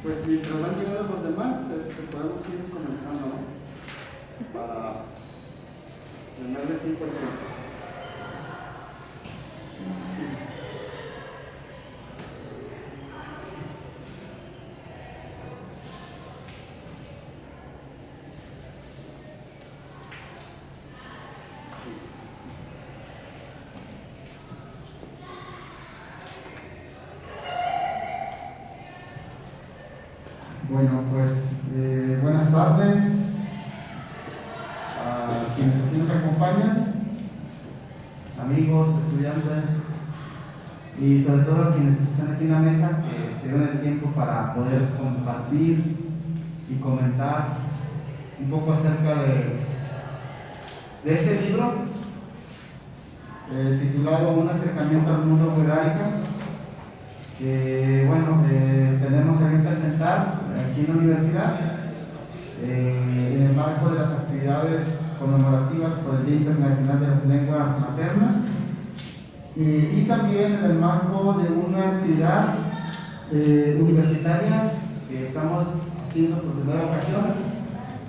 Pues mientras van llegando los demás, podemos ir comenzando, ¿no? Para ganarle tiempo al tiempo. Bueno, pues buenas tardes a quienes aquí nos acompañan, amigos, estudiantes y sobre todo a quienes están aquí en la mesa, que se dieron el tiempo para poder compartir y comentar un poco acerca de este libro titulado Un acercamiento al mundo Wixárika, que bueno, tenemos que presentar aquí en la universidad en el marco de las actividades conmemorativas por el Día Internacional de las Lenguas Maternas y también en el marco de una actividad universitaria que estamos haciendo por primera ocasión,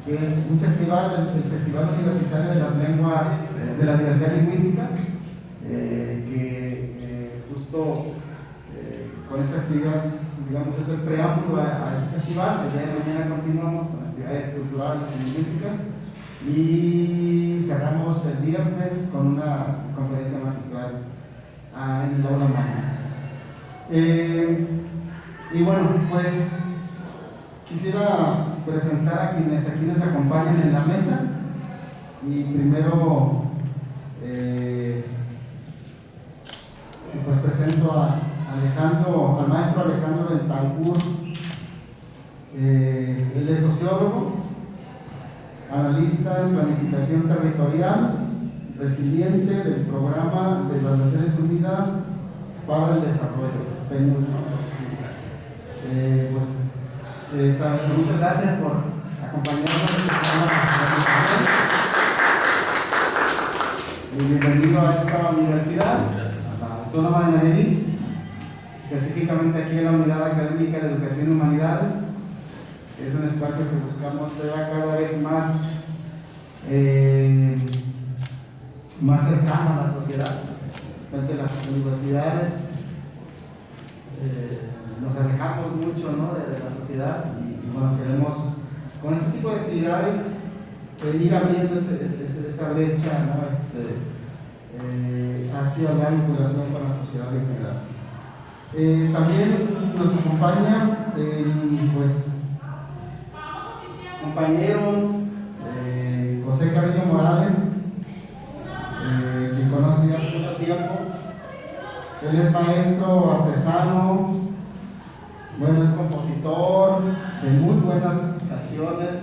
que es un festival, el Festival Universitario de las Lenguas de la Diversidad Lingüística, que justo con esta actividad, digamos, es el preámbulo a este festival. El día de mañana continuamos con actividades culturales y lingüísticas y cerramos el viernes con una conferencia magistral en el aula magna. Y bueno, pues quisiera presentar a quienes aquí nos acompañan en la mesa y primero pues presento al maestro Alejandro Bentancur. Él es sociólogo, analista en planificación territorial, resiliente del programa de las Naciones Unidas para el Desarrollo, PNUD. Muchas gracias por acompañarnos en este programa. Y bienvenido a esta universidad, a la Autónoma de Nayarit, específicamente aquí en la Unidad Académica de Educación y Humanidades. Es un espacio que buscamos sea cada vez más cercano a la sociedad. Frente a las universidades nos alejamos mucho, ¿no?, de la sociedad y bueno, queremos con este tipo de actividades ir abriendo esa brecha, ¿no?, hacia la vinculación con la sociedad en general. También nos acompaña pues compañero José Carrillo Morales, que conoce ya hace mucho tiempo. Él es maestro artesano, bueno, es compositor de muy buenas canciones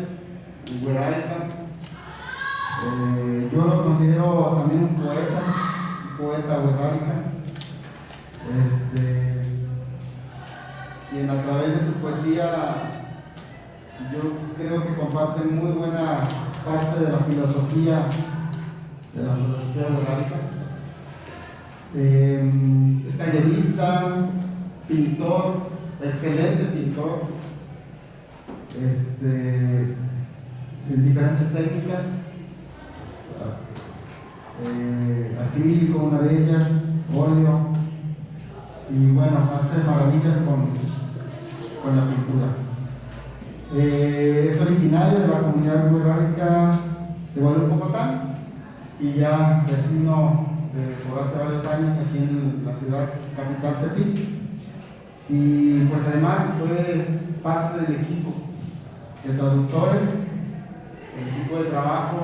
en Wixárika. Yo lo considero también un poeta Wixárika, quien a través de su poesía yo creo que comparte muy buena parte de la filosofía Wixárika. Es tallerista, pintor, excelente pintor, en diferentes técnicas, acrílico, una de ellas, óleo, y bueno, hace maravillas con la pintura. Es originario de la comunidad Wixárika de Guadalupe y ya vecino por hace varios años aquí en la ciudad capital Tepic, y pues además fue parte del equipo de traductores, el equipo de trabajo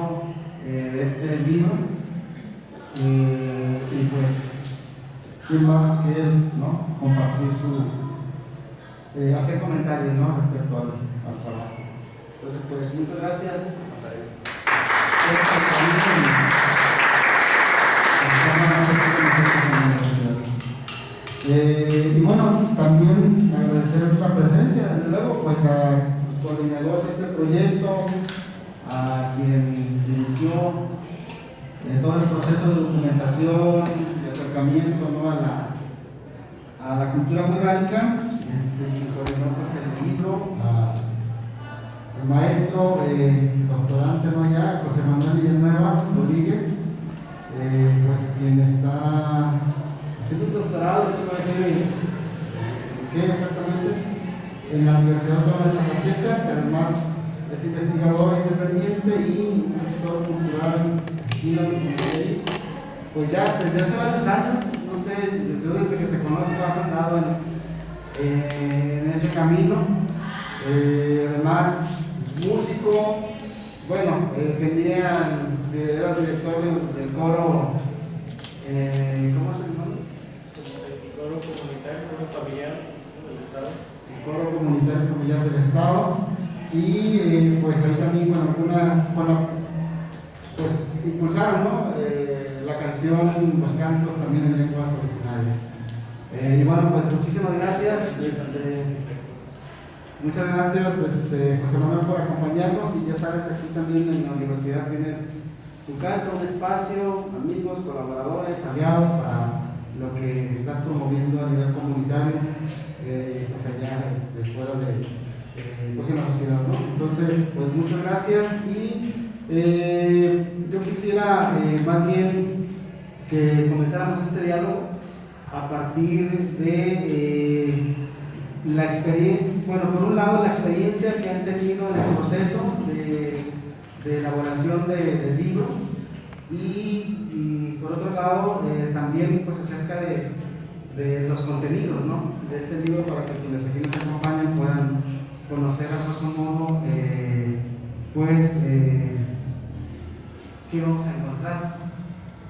de este libro, y pues quién más que él, ¿no?, compartir hacer comentarios, ¿no?, respecto al trabajo. Entonces pues muchas gracias. Y bueno, también agradecer la presencia, desde luego, pues al coordinador de este proyecto, a quien dirigió todo el proceso de documentación, de acercamiento, ¿no?, a la cultura Wixárika, y coordinó pues el libro maestro doctorante, ¿no? Ya, José Manuel Villanueva Rodríguez, pues quien está haciendo un doctorado, ¿qué puede decir? ¿Qué exactamente? En la Universidad Autónoma de Zacatecas, además es investigador independiente y gestor cultural aquí en la Monterrey. Pues ya desde hace varios años, no sé, yo desde que te conozco has andado en ese camino. Además, músico, bueno, eras director del coro, ¿cómo se llama? El coro comunitario, coro familiar del Estado. El coro comunitario familiar del Estado. Y pues ahí también pues impulsaron, ¿no? La canción, los cantos también en lenguas originarias. Y bueno, pues muchísimas gracias. Muchas gracias, José Manuel, por acompañarnos. Y ya sabes, aquí también en la universidad tienes tu casa, un espacio, amigos, colaboradores, aliados para lo que estás promoviendo a nivel comunitario, pues allá fuera pues en la sociedad, ¿no? Entonces, pues muchas gracias. Y yo quisiera más bien que comenzáramos este diálogo a partir de la experiencia, bueno, por un lado la experiencia que han tenido en el proceso de elaboración del libro y por otro lado también pues acerca de los contenidos, ¿no? De este libro, para que quienes aquí nos acompañen puedan conocer a grosso modo pues qué vamos a encontrar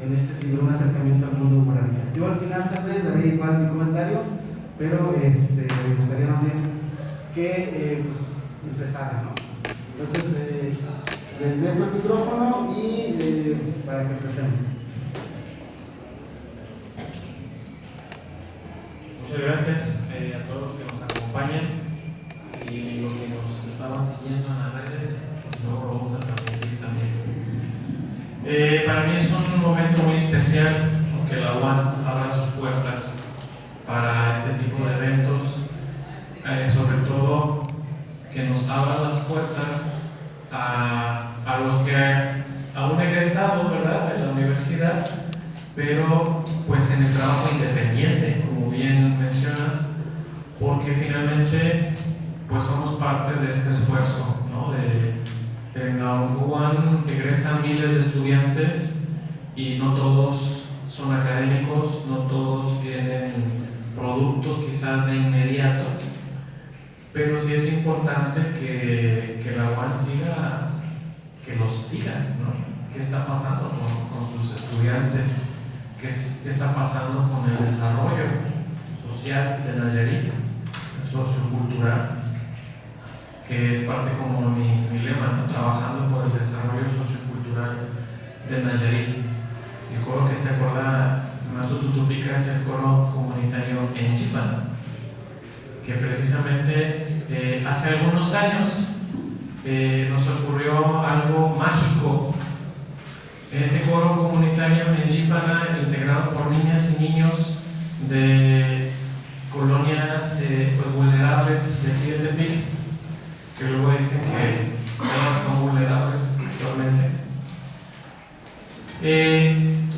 en este libro, un acercamiento al mundo guaraní. Yo al final tal vez daré igual mi comentario, pero me gustaría más bien que pues, empezara, ¿no? Entonces, les dejo el micrófono y para que empecemos. Muchas gracias a todos los que nos acompañan y los que nos estaban siguiendo en las redes, y luego lo vamos a transmitir también. Para mí es un momento muy especial que la UAN abra sus puertas para este tipo de eventos, sobre todo que nos abra las puertas a los que aún egresados, ¿verdad?, de la universidad, pero pues en el trabajo independiente, como bien mencionas, porque finalmente pues somos parte de este esfuerzo, ¿no? En la UAN egresan miles de estudiantes y no todos son académicos, no todos tienen productos quizás de inmediato, pero sí es importante que la UAN siga, que los siga, ¿no? ¿Qué está pasando con sus estudiantes? ¿Qué está pasando con el desarrollo social de Nayarit, sociocultural? Que es parte como mi lema, ¿no? Trabajando por el desarrollo sociocultural de Nayarit. El coro que se acuerda, Maestro Tutupica, es el coro comunitario en Chipana, que precisamente hace algunos años nos ocurrió algo mágico. Este coro comunitario en Chipana, integrado por niñas y niños de colonias pues, vulnerables de aquí de Tepic, que luego dicen que ellas son vulnerables actualmente.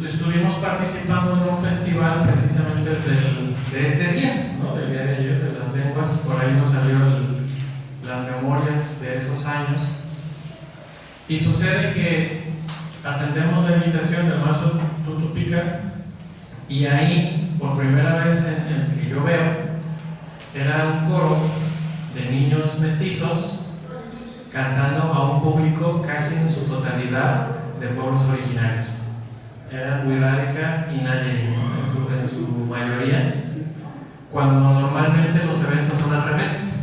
Estuvimos participando en un festival precisamente de este día, ¿no? Del día de ayer, de las lenguas. Por ahí nos salieron las memorias de esos años. Y sucede que atendemos la invitación del maestro Tutupica, y ahí, por primera vez en el que yo veo, era un coro de niños mestizos cantando a un público casi en su totalidad de pueblos originarios. Eran Wixárika y Nayarit, ¿no? en su mayoría, cuando normalmente los eventos son al revés,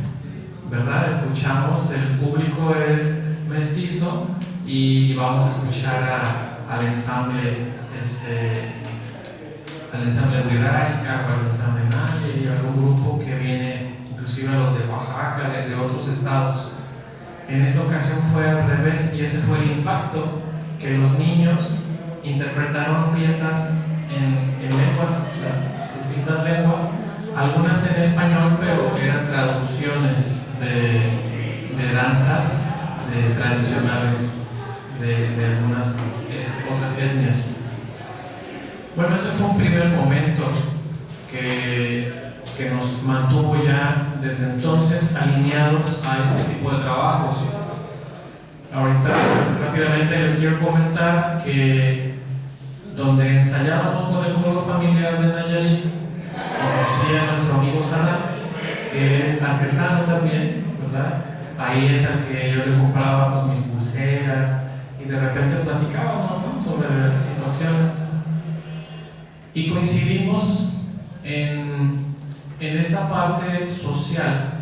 ¿verdad? Escuchamos, el público es mestizo y vamos a escuchar al ensamble Wixárika o al ensamble Nayarit y algún grupo que viene, inclusive a los de Oaxaca, de otros estados. En esta ocasión fue al revés, y ese fue el impacto, que los niños interpretaron piezas en lenguas, distintas lenguas, algunas en español, pero eran traducciones de danzas tradicionales de algunas otras etnias. Bueno, ese fue un primer momento que nos mantuvo ya desde entonces alineados a este tipo de trabajos. Ahorita rápidamente les quiero comentar que donde ensayábamos con el coro familiar de Nayarit, conocí a nuestro amigo Sana, que es artesano también, ¿verdad? Ahí es al que yo le compraba pues, mis pulseras y de repente platicábamos, ¿no?, sobre situaciones. Y coincidimos en esta parte social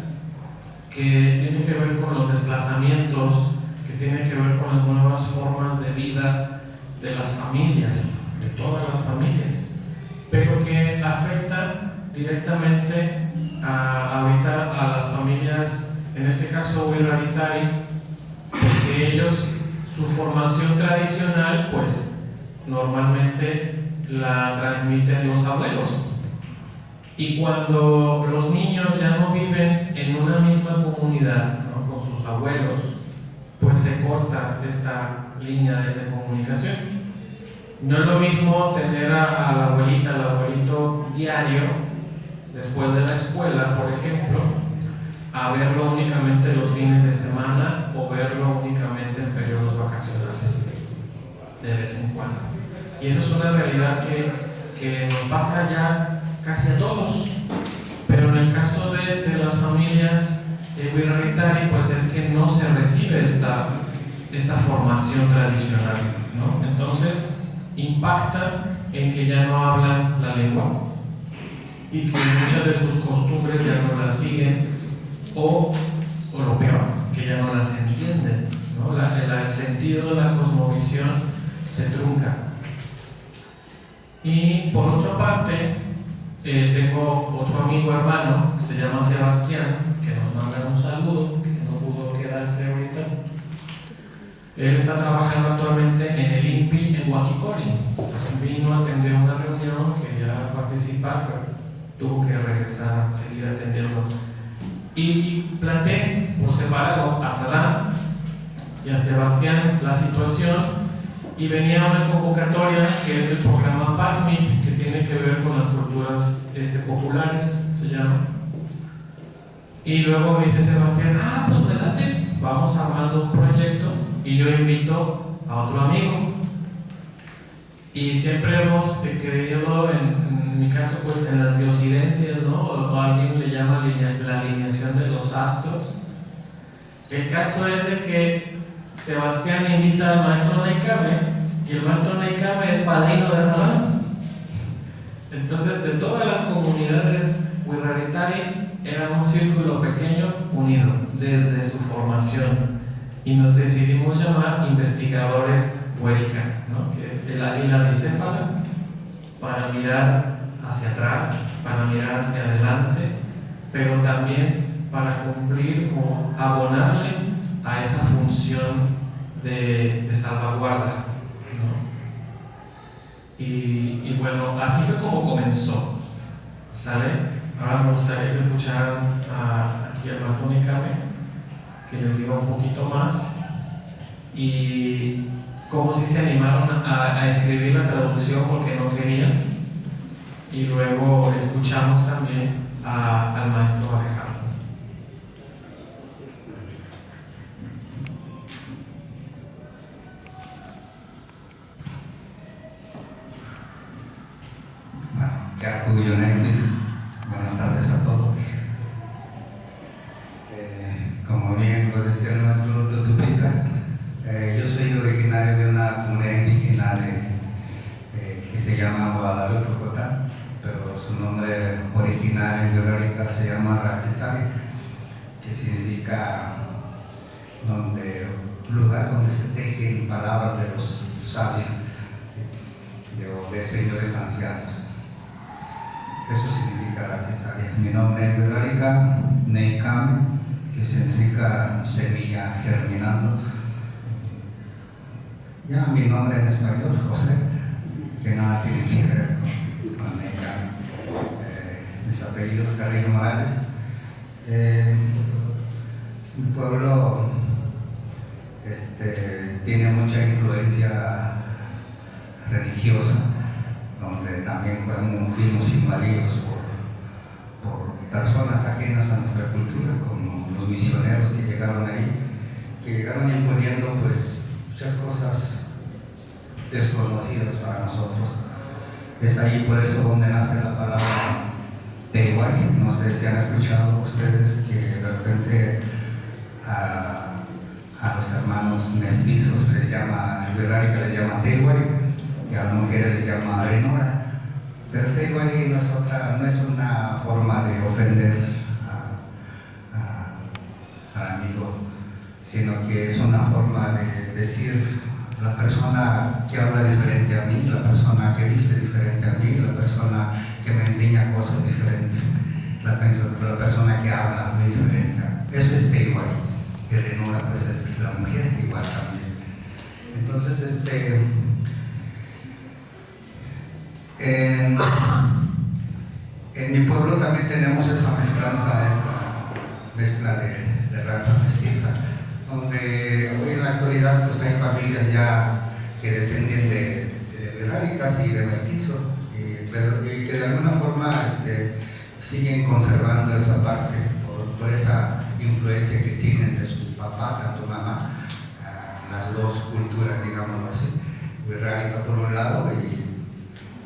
que tiene que ver con los desplazamientos, que tiene que ver con las nuevas formas de vida de las familias, de todas las familias, pero que afecta directamente ahorita a las familias, en este caso Wirraritari, porque ellos, su formación tradicional, pues normalmente la transmiten los abuelos. Y cuando los niños ya no viven en una misma comunidad, ¿no?, con sus abuelos, pues se corta esta línea de comunicación. No es lo mismo tener a la abuelita, al abuelito diario, después de la escuela, por ejemplo, a verlo únicamente los fines de semana o verlo únicamente en periodos vacacionales, de vez en cuando. Y eso es una realidad que nos pasa ya casi a todos, pero en el caso de las familias Wirraritari, pues es que no se recibe esta formación tradicional, ¿no? Entonces impacta en que ya no hablan la lengua y que muchas de sus costumbres ya no las siguen o lo peor, que ya no las entienden, ¿no? El sentido de la cosmovisión se trunca. Y por otra parte, tengo otro amigo hermano que se llama Sebastián, que nos manda un saludo, que no pudo quedarse ahorita. Él está trabajando actualmente en el INPI en Huajicori. Vino a atender una reunión, quería participar, pero tuvo que regresar a seguir atendiendo. Y planteé por separado a Sadam y a Sebastián la situación, y venía una convocatoria que es el programa PACMIC, que tiene que ver con las culturas populares, se llama. Y luego me dice Sebastián, pues me late, vamos armando un proyecto y yo invito a otro amigo. Y siempre hemos creído, en mi caso, pues en las diosidencias, ¿no? O alguien le llama la alineación de los astros. El caso es de que Sebastián invita al maestro Naikame y el maestro Naikame es padrino de Sadam. Entonces, de todas las comunidades Wirraritari, era un círculo pequeño unido desde su formación, y nos decidimos llamar investigadores Huérica, ¿no?, que es el águila bicéfala, para mirar hacia atrás, para mirar hacia adelante, pero también para cumplir o abonarle a esa función de salvaguarda, ¿no? Y bueno, así fue como comenzó, ¿sale? Ahora me gustaría que escucharan aquí al maestro Naikame, que les diga un poquito más y cómo si se animaron a escribir la traducción porque no querían, y luego escuchamos también al maestro Alejandro. Buenas tardes a todos. Como bien lo decía el maestro Tutupica, yo soy originario de una comunidad indígena que se llama Guadalupe Cotán, pero su nombre original en Wirraritari se llama Ratsisari, que significa lugar donde se tejen palabras de los sabios, de señores ancianos. Eso significa Ratsisari. Mi nombre es Wirraritari Naikame, que significa semilla germinando. Ya mi nombre en español, José, que nada tiene que ver con Naikame. Mis apellidos Carrillo Morales. Un pueblo mucha influencia religiosa, donde también fuimos invadidos por personas ajenas a nuestra cultura, como los misioneros que llegaron ahí, que llegaron imponiendo pues muchas cosas desconocidas para nosotros. Es ahí por eso donde nace la palabra Teiwari. No sé si han escuchado ustedes que de repente a los hermanos mestizos les llama, el wixárika les llama Teiwari y a las mujeres les llama Renora. Pero Teiwari no es una forma de ofender al amigo, sino que es una forma de decir la persona que habla diferente a mí, la persona que viste diferente a mí, la persona que me enseña cosas diferentes, la persona que habla muy diferente. Eso es Teiwari. Y Renora pues es la mujer igual también. Entonces en mi pueblo también tenemos esa mezclanza, esta mezcla de raza mestiza, donde hoy en la actualidad pues hay familias ya que descienden de wixárikas y de mestizos, pero que de alguna forma siguen conservando esa parte por esa influencia que tienen de su papá, tanto mamá, las dos culturas, digámoslo así, wixárika por un lado y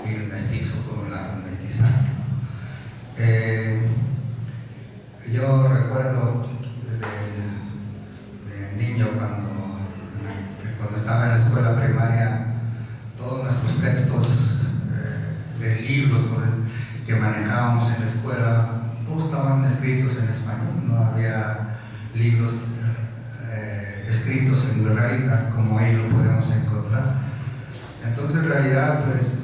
el mestizo por un lado, el mestizaje. Yo recuerdo de niño cuando estaba en la escuela primaria, todos nuestros textos de libros que manejábamos en la escuela, todos estaban escritos en español, no había libros escritos en wixárika como ahí lo podemos encontrar. Entonces en realidad pues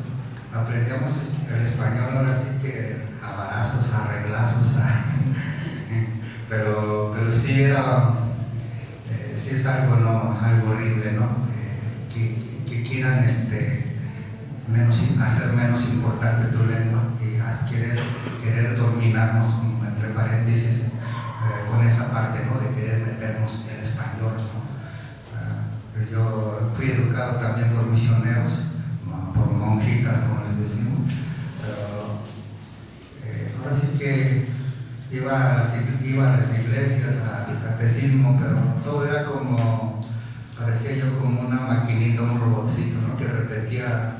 aprendíamos el español ahora sí que a barazos, a reglazos, pero sí sí es algo horrible, ¿no? Que quieran hacer menos importante tu lengua y querer dominarnos, entre paréntesis, con esa parte, ¿no? De querer meternos en español, ¿no? Yo fui educado también por misioneros, por monjitas, como les decimos, pero ahora sí que iba a las iglesias, al catecismo, pero todo era parecía yo como una maquinita, un robotcito, ¿no? Que repetía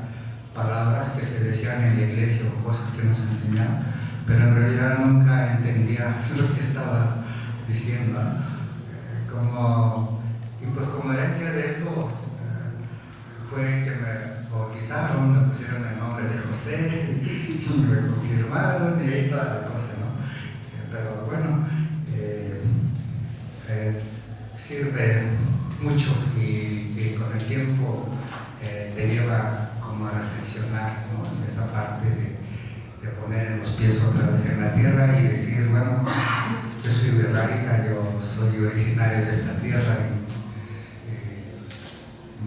palabras que se decían en la iglesia o cosas que nos enseñaban, pero en realidad nunca entendía lo que estaba diciendo, ¿no? Y pues como herencia de eso fue que me bautizaron, me pusieron el nombre de José, me confirmaron y ahí toda la cosa, ¿no? Pero bueno, sirve mucho y con el tiempo te lleva como a reflexionar, ¿no? En esa parte de poner los pies otra vez en la tierra y decir, bueno, yo soy wixárika, yo soy originario de esta tierra y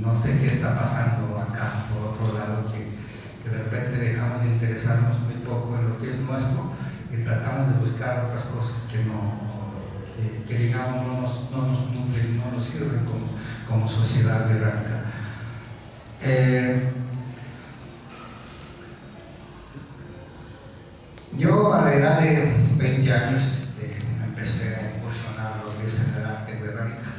no sé qué está pasando acá, por otro lado, que de repente dejamos de interesarnos muy poco en lo que es nuestro y tratamos de buscar otras cosas que digamos no nos nutren, no nos sirven como sociedad wixárika. Yo a la edad de 20 años empecé a incursionar lo que es el arte wixárika.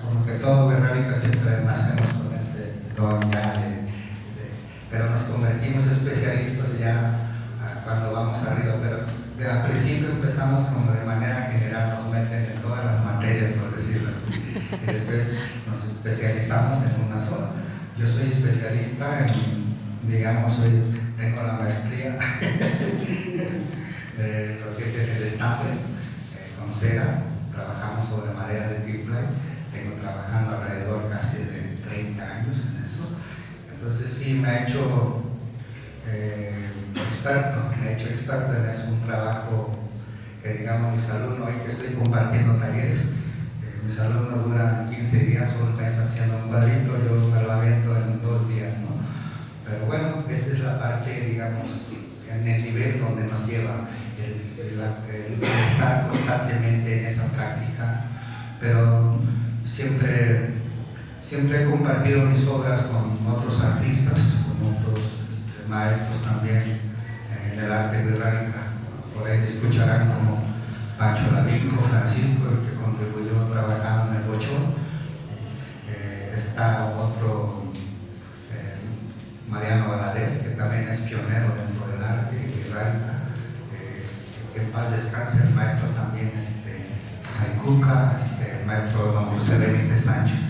Como que todo wixárika siempre nacemos con ese don ya pero nos convertimos especialistas ya cuando vamos arriba, pero al principio empezamos como de manera general, nos meten en todas las materias, por decirlo así, y después nos especializamos en una sola. Yo soy especialista en, digamos, tengo la maestría de lo que es el estambre con cera, trabajamos sobre madera de triply, tengo trabajando alrededor casi de 30 años en eso, entonces sí me he hecho experto en eso, un trabajo que digamos mis alumnos, hoy que estoy compartiendo talleres, mis alumnos duran 15 días o un mes haciendo un cuadrito, yo me lo avento en 2 días, ¿no? Pero bueno, esa es la parte, digamos, en el nivel donde nos lleva el estar constantemente en esa práctica, pero siempre siempre he compartido mis obras con otros artistas, con otros maestros también en el arte wixárika. Por ahí escucharán como Pancho Lavinco, Francisco, el que contribuyó trabajando en el bochón. Está otro, Mariano Valadez, que también es pionero dentro del arte wixárika. Que en paz descanse el maestro también, Jaycuca, el maestro don José Benítez Sánchez.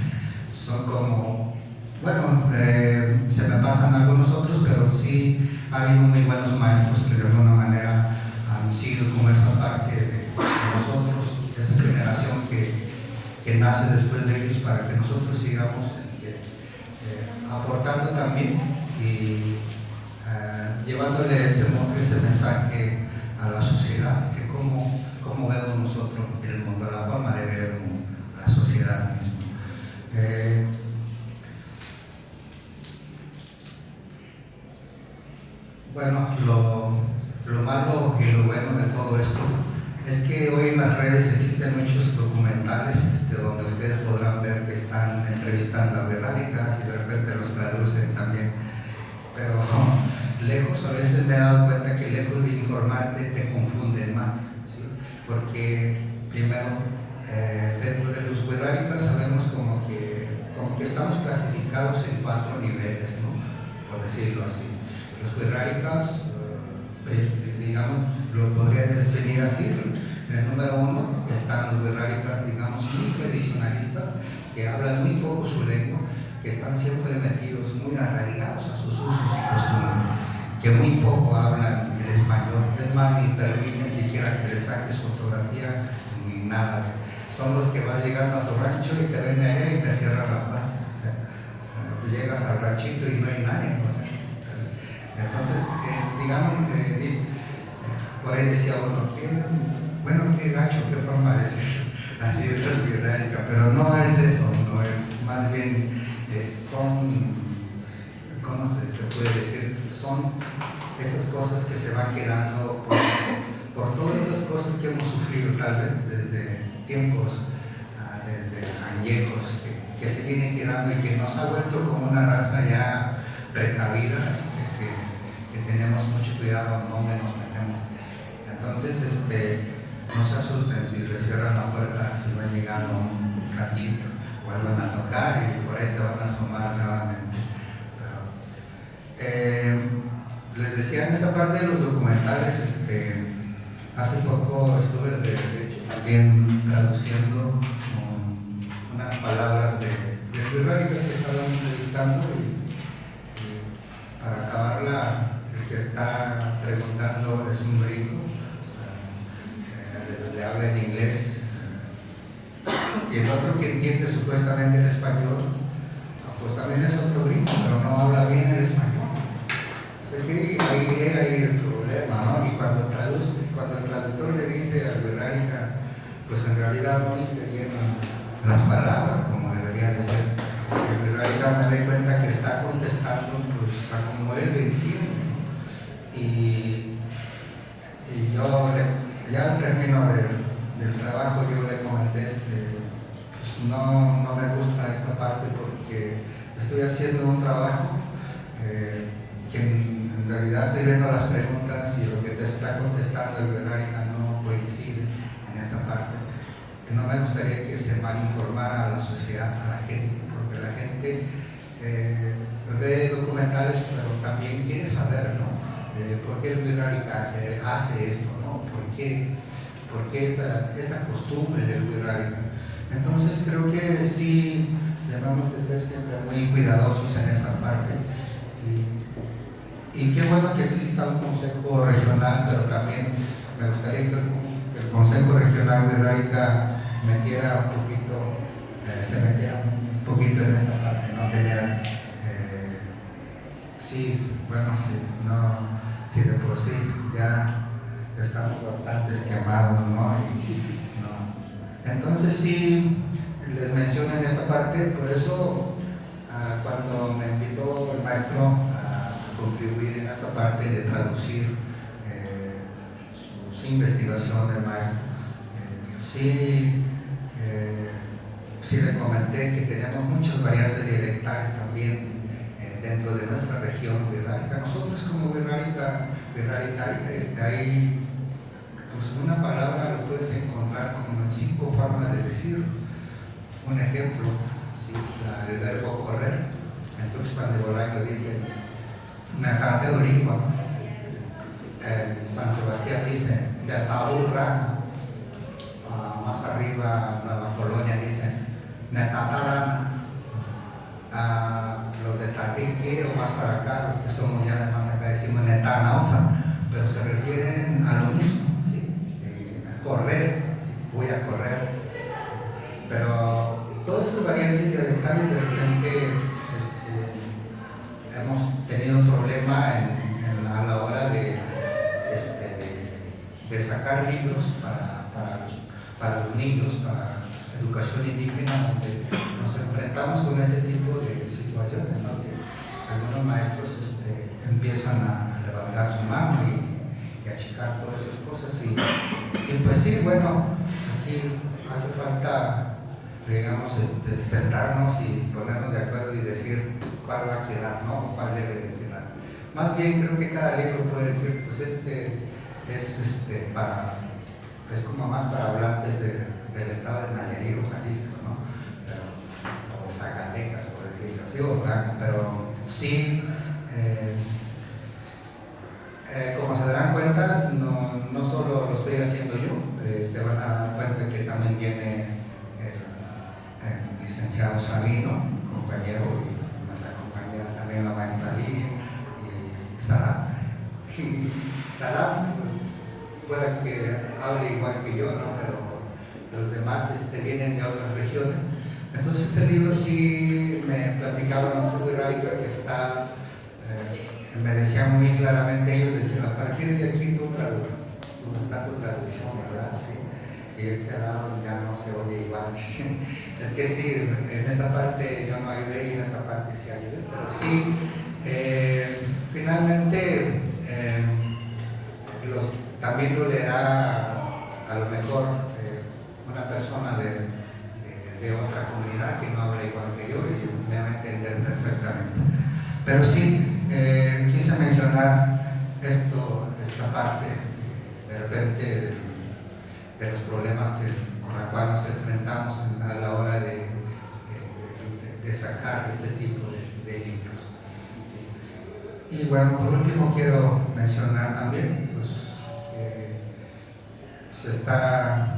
Son como, bueno, se me pasan algunos otros, pero sí ha habido muy buenos maestros que de alguna manera han sido como esa parte de nosotros, esa generación que nace después de ellos, para que nosotros sigamos aportando también y llevándole ese mensaje a la sociedad, que cómo vemos nosotros el mundo, la forma de ver el mundo, la sociedad misma. Bueno, lo malo y lo bueno de todo esto es que hoy en las redes existen muchos documentales donde ustedes podrán ver que están entrevistando a wixárikas y de repente los traducen también, pero lejos, a veces me he dado cuenta que lejos de informarte te confunden más, ¿sí? Porque primero, dentro de los wixárikas sabemos como que estamos clasificados en 4 niveles, ¿no? Por decirlo así. Los wixárikas, digamos, lo podría definir así. En el número 1 están los wixárikas, digamos, muy tradicionalistas, que hablan muy poco su lengua, que están siempre metidos, muy arraigados a sus usos y costumbres, que muy poco hablan el español. Es más, ni permiten siquiera que les saques fotografía ni nada. Son los que vas llegando a su rancho y te ven allá y te cierran la puerta. Llegas al ranchito y no hay nadie, ¿no? Entonces, digamos, por ahí decía uno, qué gacho, qué forma de ser así de wixárika, pero no es eso, no es, más bien son, ¿cómo se puede decir? Son esas cosas que se van quedando por todas esas cosas que hemos sufrido tal vez desde tiempos, desde añejos, que se vienen quedando y que nos ha vuelto como una raza ya precavida, que tenemos mucho cuidado dónde nos metemos. Entonces, no se asusten si les cierran la puerta, si van llegando a un ranchito, vuelvan a tocar y por ahí se van a asomar nuevamente. Les decía en esa parte de los documentales, hace poco estuve de hecho también traduciendo unas palabras de wixárika que estaban entrevistando y para acabarla, el que está preguntando es un gringo, le habla en inglés, y el otro que entiende supuestamente el español, pues también es otro gringo, pero no habla bien el español. Así que ahí el problema, ¿no? Y cuando el traductor le dice al wixárika, pues en realidad no dice bien las palabras como debería de ser. El wixárika me doy cuenta que está contestando pues, a como él le entiende. Y yo, ya al término del trabajo, yo le comenté, pues no me gusta esta parte porque estoy haciendo un trabajo que en realidad estoy viendo las preguntas y lo que te está contestando el wixárika no coincide en esa parte. No me gustaría que se malinformara a la sociedad, a la gente, porque la gente ve documentales, pero también quiere saber, ¿no? ¿Por qué el wixárika hace esto, ¿no? ¿Por qué esa costumbre del wixárika? Entonces creo que sí debemos de ser siempre muy cuidadosos en esa parte. Y qué bueno que exista un consejo regional, pero también me gustaría que el Consejo Regional wixárika metiera un poquito, se metiera un poquito en esa parte, no tener, si de por sí ya estamos bastante quemados, ¿no? Entonces sí, les menciono en esa parte, por eso cuando me invitó el maestro a contribuir en esa parte de traducir su investigación del maestro, sí sí le comenté que tenemos muchas variantes dialectales también dentro de nuestra región wixárika. Nosotros como wixárika, hay pues una palabra lo puedes encontrar como en 5 formas de decirlo. Un ejemplo, ¿sí? El verbo correr. Entonces cuando Bolaño dice Mecate Origua, San Sebastián dice Netaurana, más arriba Nueva Colonia dice Netatarana, los de Tatique o más para acá, los que somos ya de más acá decimos Netanausa, pero se refieren a lo mismo, ¿sí? A correr, ¿sí? Voy a correr, pero todas esas variantes dialectales de repente hemos tenido un problema a la hora de sacar libros para los niños, para educación indígena, donde nos enfrentamos con ese tipo de situaciones, ¿no? Que algunos maestros empiezan a levantar su mano y achicar todas esas cosas y pues sí, bueno, aquí hace falta, digamos, sentarnos y ponernos de acuerdo y decir cuál va a quedar, ¿no? Cuál debe de quedar. Más bien creo que cada libro puede decir, pues es como más para hablantes del estado de Nayarit o Jalisco, ¿no? O Zacatecas, por decirlo así, o Franco, pero sí, como se darán cuenta, no solo lo estoy haciendo yo, se van a dar cuenta que también viene el licenciado Sabino, compañero, y nuestra compañera también, la maestra Lidia, y Sara. Y Sara pueda que hable igual que yo, ¿no? Pero los demás vienen de otras regiones. Entonces el libro sí me platicaban en wixárika que está, me decían muy claramente ellos de que a partir de aquí tú está tu traducción, ¿verdad? Sí. Y este lado ya no se oye igual. Es que sí, en esa parte yo no ayudé y en esa parte sí ayudé, pero sí, finalmente también lo leerá a lo mejor una persona de otra comunidad que no habla igual que yo y me va a entender perfectamente. Pero sí, quise mencionar esta parte de repente de los problemas con los cuales nos enfrentamos a la hora de sacar este tipo de libros. Sí. Y bueno, por último quiero mencionar también pues, que se está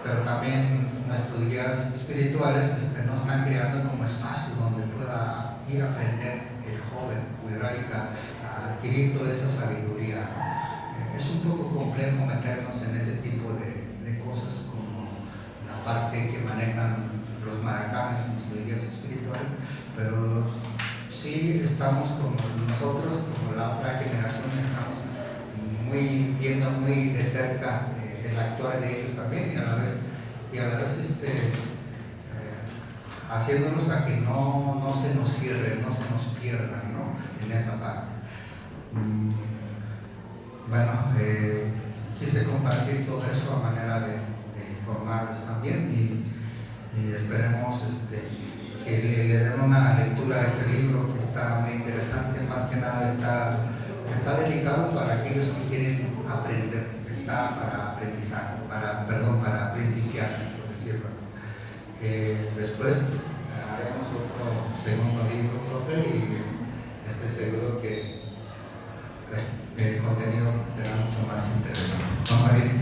pero también nuestros guías espirituales nos están creando como espacios donde pueda ir a aprender el joven wixárika a adquirir toda esa sabiduría. Es un poco complejo meternos en ese tipo de cosas como la parte que manejan los maracames, nuestros guías espirituales, pero sí estamos como nosotros, como la otra generación, estamos viendo muy de cerca el actuar de ellos también y a la vez haciéndonos a que no se nos cierren, no se nos pierdan, ¿no? En esa parte. Bueno, quise compartir todo eso a manera de informarles también y esperemos que le den una lectura a este libro que está muy interesante, más que nada está dedicado para aquellos que quieren aprender, está para aprendizaje, para principiar, por decirlo así. Después haremos otro segundo libro, profe, y estoy seguro que el contenido será mucho más interesante. ¿No, Marisa?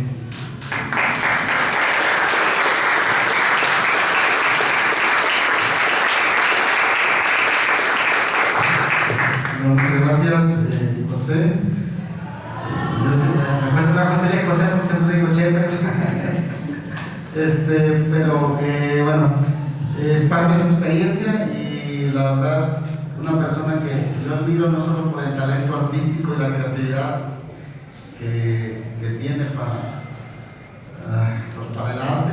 Muchas gracias, José. Me cuesta trabajo decirle José, porque siempre digo Chepe. Pero bueno, es parte de su experiencia y la verdad, una persona que yo admiro no solo por el talento artístico y la creatividad que tiene para el arte,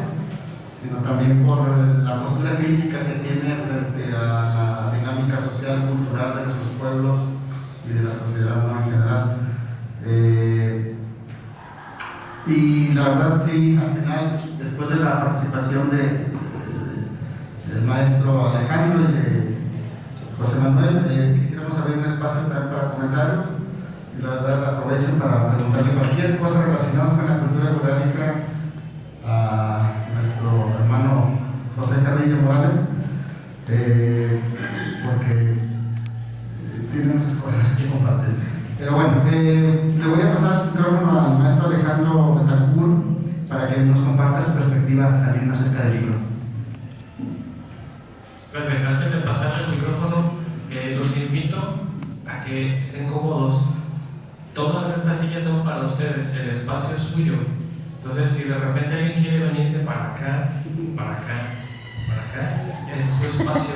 sino también por la postura crítica que tiene frente a la dinámica social y cultural de nuestros pueblos y de la sociedad, ¿no? En general. Y la verdad, sí, al final, después de la participación del maestro Alejandro y de José Manuel, quisiéramos abrir un espacio también para comentarios. Y la verdad, aprovechen para preguntarle cualquier cosa relacionada con la cultura coreánica a nuestro hermano José Carrillo Morales, porque tiene muchas cosas que compartir. Pero bueno, le voy a pasar el micrófono al maestro Alejandro Betancourt para que nos comparta su perspectiva también acerca del libro. Gracias. Antes de pasar el micrófono, los invito a que estén cómodos. Todas estas sillas son para ustedes, el espacio es suyo. Entonces, si de repente alguien quiere venirse para acá, es su espacio.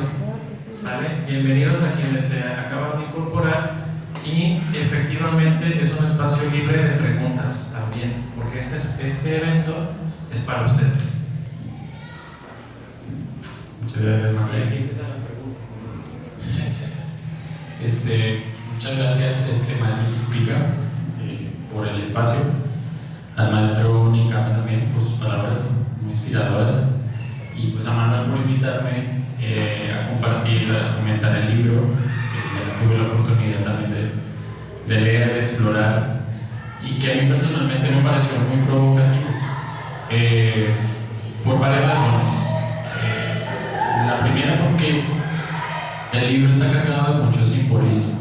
¿Sale? Bienvenidos a quienes se acaban de incorporar. Y efectivamente es un espacio libre de preguntas también, porque este evento es para ustedes. Muchas gracias, Manuel. Y aquí empiezan las preguntas. Muchas gracias, maestro Tupica, por el espacio. Al maestro Nicame también por sus palabras muy inspiradoras. Y pues a Manuel por invitarme a compartir, a comentar el libro. Ya tuve la oportunidad también de leer, de explorar, y que a mí personalmente me pareció muy provocativo por varias razones. La primera, porque el libro está cargado de mucho simbolismo.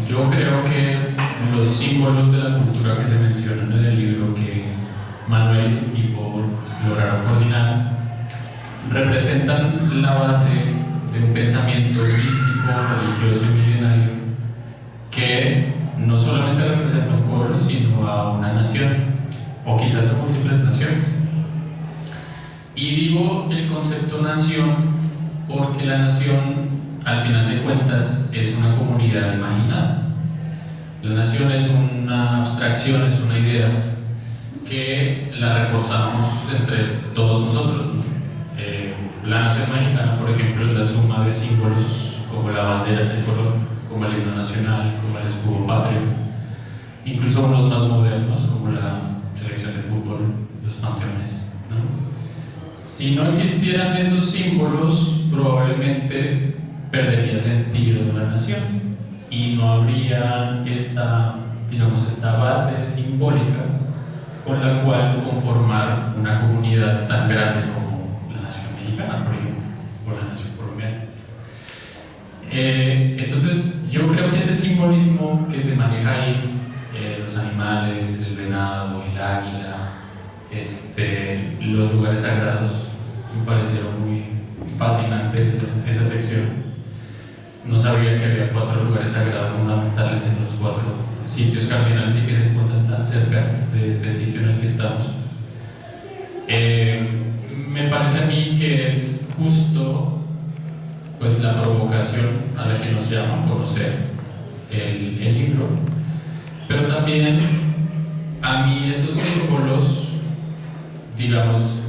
Yo creo que los símbolos de la cultura que se mencionan en el libro, que Manuel y su equipo lograron coordinar, representan la base de un pensamiento místico, religioso y milenario que no solamente representa a un pueblo, sino a una nación, o quizás a múltiples naciones. Y digo el concepto nación porque la nación, al final de cuentas, es una comunidad imaginada. La nación es una abstracción, es una idea que la reforzamos entre todos nosotros. La nación mexicana, por ejemplo, es la suma de símbolos como la bandera tricolor, como el himno nacional, como el escudo patrio, incluso unos más modernos como la selección de fútbol, los panteones, ¿no? Si no existieran esos símbolos, probablemente perdería sentido la nación y no habría esta base simbólica con la cual conformar una comunidad tan grande como la nación mexicana, por ejemplo, o la nación colombiana. Entonces, yo creo que ese simbolismo que se maneja ahí, los animales, el venado, el águila, los lugares sagrados, me parecieron muy fascinantes esa sección. No sabía que había 4 lugares sagrados fundamentales en los 4 sitios cardinales y que se encuentran tan cerca de este sitio en el que estamos. Me parece a mí que es justo pues la provocación a la que nos llama a conocer el libro, pero también a mí esos símbolos, digamos,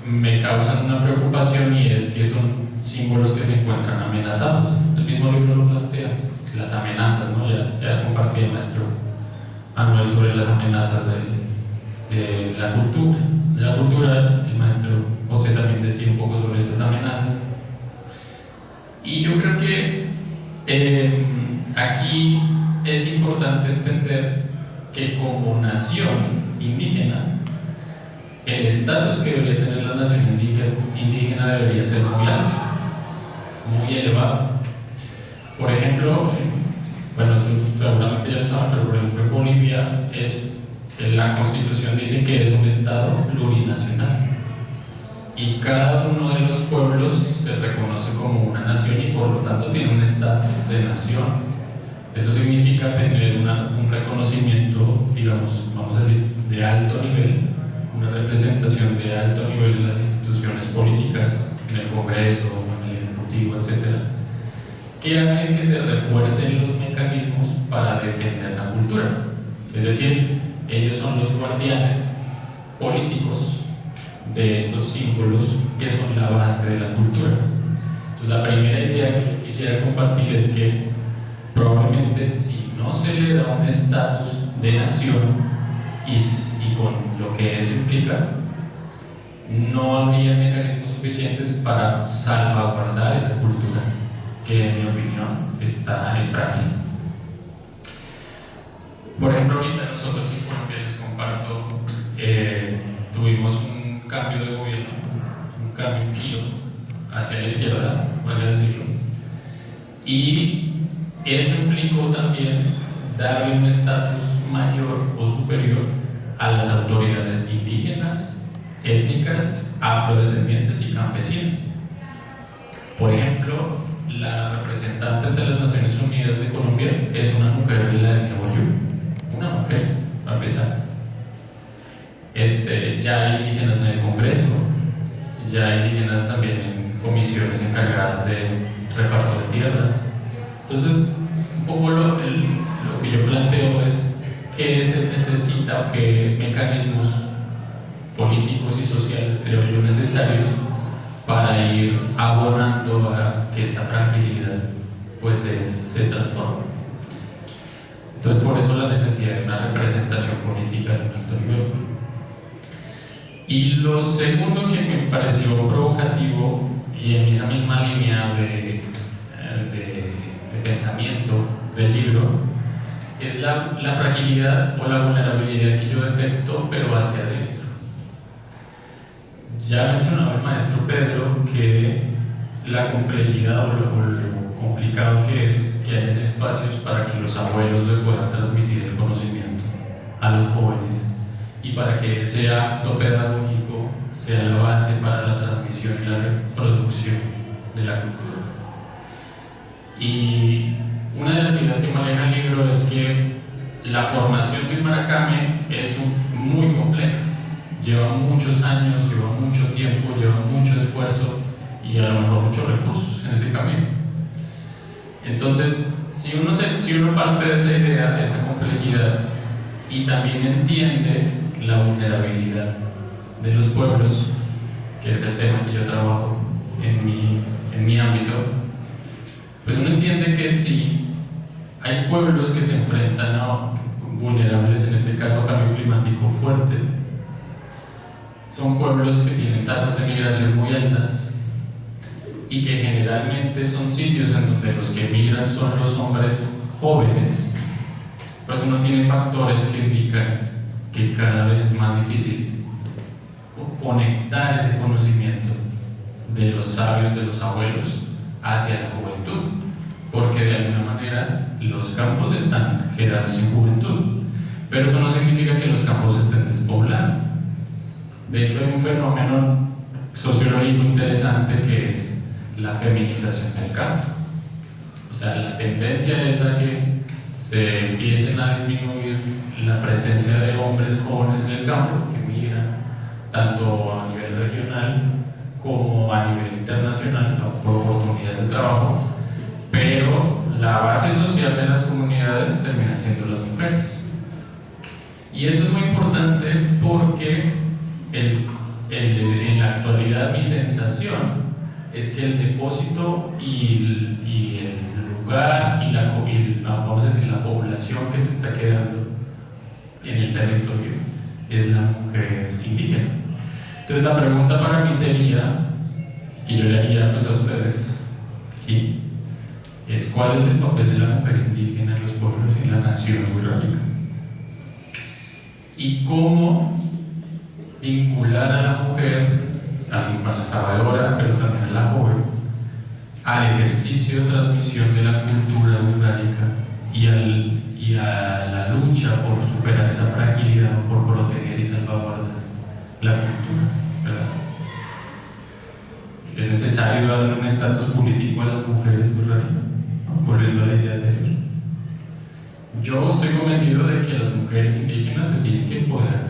me causan una preocupación, y es que son símbolos que se encuentran amenazados. El mismo libro lo plantea, las amenazas, ¿no? Ya compartí el maestro Manuel sobre las amenazas de la cultura. De la cultura, el maestro José también decía un poco sobre esas amenazas. Y yo creo que aquí es importante entender que como nación indígena, el estatus que debería tener la nación indígena debería ser muy alto, muy elevado. Por ejemplo, bueno, seguramente ya lo saben, pero por ejemplo en Bolivia la Constitución dice que es un estado plurinacional y cada uno de los pueblos se reconoce como una nación y por lo tanto tiene un estatus de nación. Eso significa tener un reconocimiento, digamos, vamos a decir, de alto nivel, una representación de alto nivel en las instituciones políticas, en el Congreso, en el Ejecutivo, etc., que hacen que se refuercen los mecanismos para defender la cultura. Es decir, ellos son los guardianes políticos de estos símbolos que son la base de la cultura. Entonces, la primera idea que quisiera compartir es que probablemente si no se le da un estatus de nación y con lo que eso implica, no habría mecanismos suficientes para salvaguardar esa cultura, que en mi opinión es frágil. Por ejemplo, ahorita nosotros en Colombia, les comparto, tuvimos un cambio de gobierno, un giro hacia la izquierda, voy a decirlo, y eso implicó también darle un estatus mayor o superior a las autoridades indígenas, étnicas, afrodescendientes y campesinas. Por ejemplo, la representante de las Naciones Unidas de Colombia es una mujer de la etnia Wayuu, una mujer, para empezar. Ya hay indígenas en el Congreso, ya hay indígenas también en comisiones encargadas de reparto de tierras. Entonces, un poco lo que yo planteo es qué se necesita o qué mecanismos políticos y sociales creo yo necesarios para ir abonando a que esta fragilidad pues se transforme. Entonces, por eso la necesidad de una representación política de un alto nivel. Y lo segundo que me pareció provocativo y en esa misma línea de pensamiento del libro es la fragilidad o la vulnerabilidad que yo detecto, pero hacia adentro. Ya mencionaba el maestro Pedro que la complejidad o lo complicado que es que hayan espacios para que los abuelos le puedan transmitir el conocimiento a los jóvenes y para que ese acto pedagógico sea la base para la transmisión y la reproducción de la cultura. Y una de las ideas que maneja el libro es que la formación de un maracame es muy compleja. Lleva muchos años, lleva mucho tiempo, lleva mucho esfuerzo y a lo mejor muchos recursos en ese camino. Entonces, si uno parte de esa idea, de esa complejidad, y también entiende la vulnerabilidad de los pueblos, que es el tema que yo trabajo en mi ámbito, pues uno entiende que si hay pueblos que se enfrentan a vulnerables, en este caso a cambio climático fuerte, son pueblos que tienen tasas de migración muy altas y que generalmente son sitios en donde los que migran son los hombres jóvenes. Por eso uno tiene factores que indican que cada vez es más difícil conectar ese conocimiento de los sabios, de los abuelos, hacia la juventud, porque de alguna manera los campos están quedando sin juventud, pero eso no significa que los campos estén despoblados. De hecho, hay un fenómeno sociológico interesante que es la feminización del campo. O sea, la tendencia es a que se empiecen a disminuir la presencia de hombres jóvenes en el campo, que migran tanto a nivel regional como a nivel internacional por oportunidades de trabajo, pero la base social de las comunidades termina siendo las mujeres. Y esto es muy importante porque en la actualidad mi sensación es que el depósito y el lugar y vamos a decir, la población que se está quedando en el territorio es la mujer indígena. Entonces la pregunta para mí sería, y yo le haría pues a ustedes aquí, es ¿cuál es el papel de la mujer indígena en los pueblos y en la nación urránica? Y cómo vincular a la mujer, a la sabedora, pero también a la joven, al ejercicio de transmisión de la cultura urránica y a la lucha por superar esa fragilidad, por proteger y salvaguardar la cultura, ¿verdad? Es necesario darle un estatus político a las mujeres urránicas, ¿no? Volviendo a la idea anterior. Yo estoy convencido de que las mujeres indígenas se tienen que empoderar.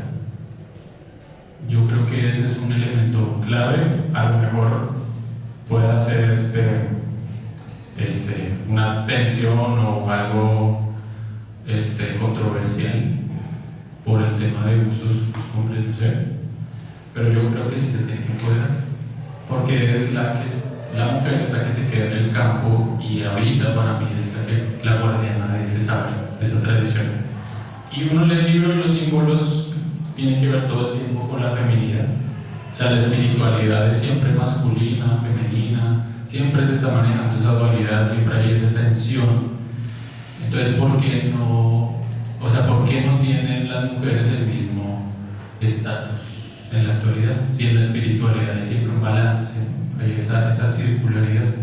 Yo creo que ese es un elemento clave. A lo mejor pueda ser una tensión o algo controversial por el tema de usos, costumbres, no sé, pero yo creo que sí se tiene que empoderar, porque es la mujer es la que se queda en el campo y ahorita para mí es la guardiana de ese saber. esa tradición. Y uno lee el libro y los símbolos tienen que ver todo el tiempo con la feminidad. O sea, la espiritualidad es siempre masculina, femenina, siempre se está manejando esa dualidad, siempre hay esa tensión. Entonces, ¿por qué no tienen las mujeres el mismo estatus en la actualidad? Si en la espiritualidad hay siempre un balance, hay esa circularidad.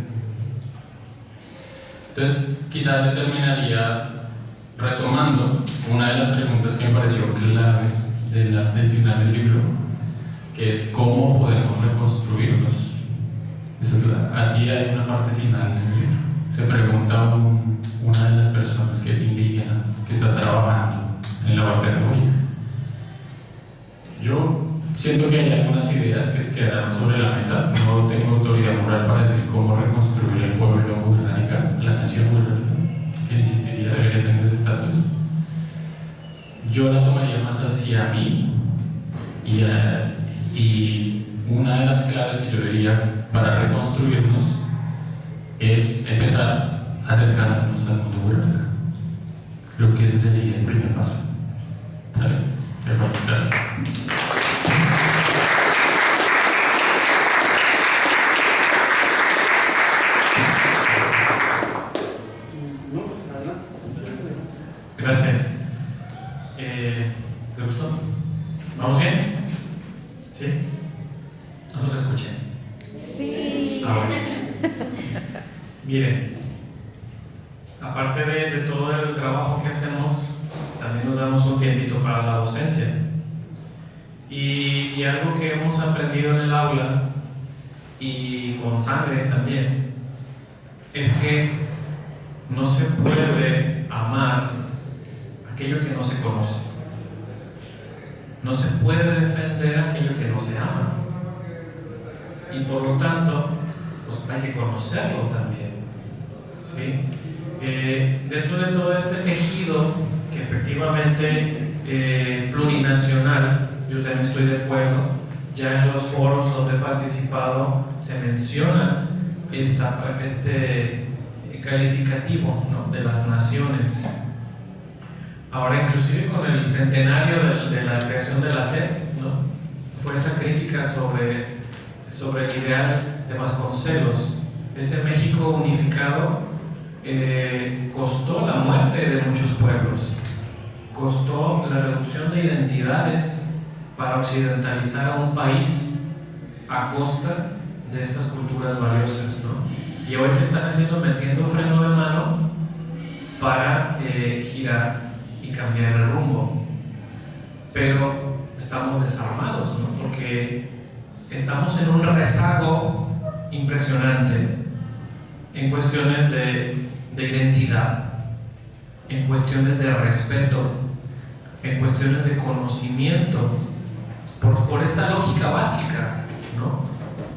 Entonces, quizás yo terminaría retomando una de las preguntas que me pareció clave del final del libro, que es cómo podemos reconstruirnos. Así hay una parte final del libro. Se pregunta una de las personas que es indígena, que está trabajando en la pedagógica. Yo siento que hay algunas ideas que se quedaron sobre la mesa. No tengo autoridad moral para decir cómo reconstruir el pueblo burránica, la nación burránica, que insistiría debería tener ese estatus. Yo la tomaría más hacia mí y una de las claves que yo diría para reconstruirnos es empezar acercándonos al mundo burránica. Creo que ese sería el primer paso. ¿Sale? Gracias. No, pues adelante. Gracias. ¿Le gustó? ¿Vamos bien? ¿Sí? No los escuché. Sí. Bueno. Miren, aparte de todo el trabajo que hacemos, también nos damos un tiempito para la docencia. Y algo que hemos aprendido en el aula y con sangre también es que no se puede amar aquello que no se conoce. No se puede defender aquello que no se ama. Y por lo tanto, pues hay que conocerlo también. ¿Sí? Dentro de todo este tejido que efectivamente plurinacional, yo también estoy de acuerdo, ya en los foros donde he participado se menciona este calificativo, ¿no?, de las naciones. Ahora inclusive con el centenario de la creación de la SED, ¿no?, fue esa crítica sobre el ideal de Vasconcelos. Ese México unificado costó la muerte de muchos pueblos, costó la reducción de identidades para occidentalizar a un país a costa de estas culturas valiosas, ¿no? Y hoy que están haciendo, metiendo freno de mano para girar y cambiar el rumbo, pero estamos desarmados, ¿no?, porque estamos en un rezago impresionante en cuestiones de identidad, en cuestiones de respeto, en cuestiones de conocimiento, por esta lógica básica, ¿no?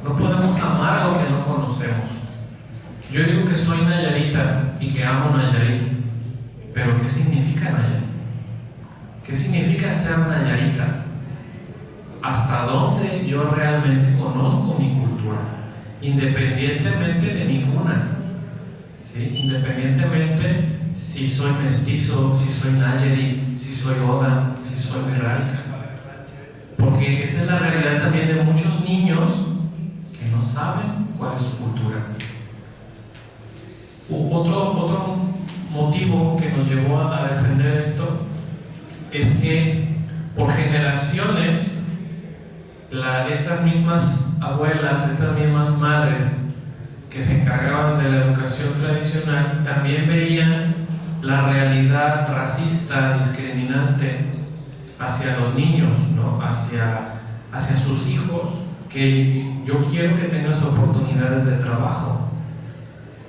No podemos amar algo que no conocemos. Yo digo que soy nayarita y que amo Nayarit, pero ¿qué significa Nayarit? ¿Qué significa ser nayarita? ¿Hasta dónde yo realmente conozco mi cultura? Independientemente de ninguna, ¿sí? Independientemente si soy mestizo, si soy nayari, si soy oda, si soy burránica. Porque esa es la realidad también de muchos niños que no saben cuál es su cultura. Otro motivo que nos llevó a defender esto es que por generaciones estas mismas abuelas, estas mismas madres que se encargaban de la educación tradicional también veían la realidad racista, discriminante hacia los niños, ¿no?, hacia sus hijos, que yo quiero que tengas oportunidades de trabajo.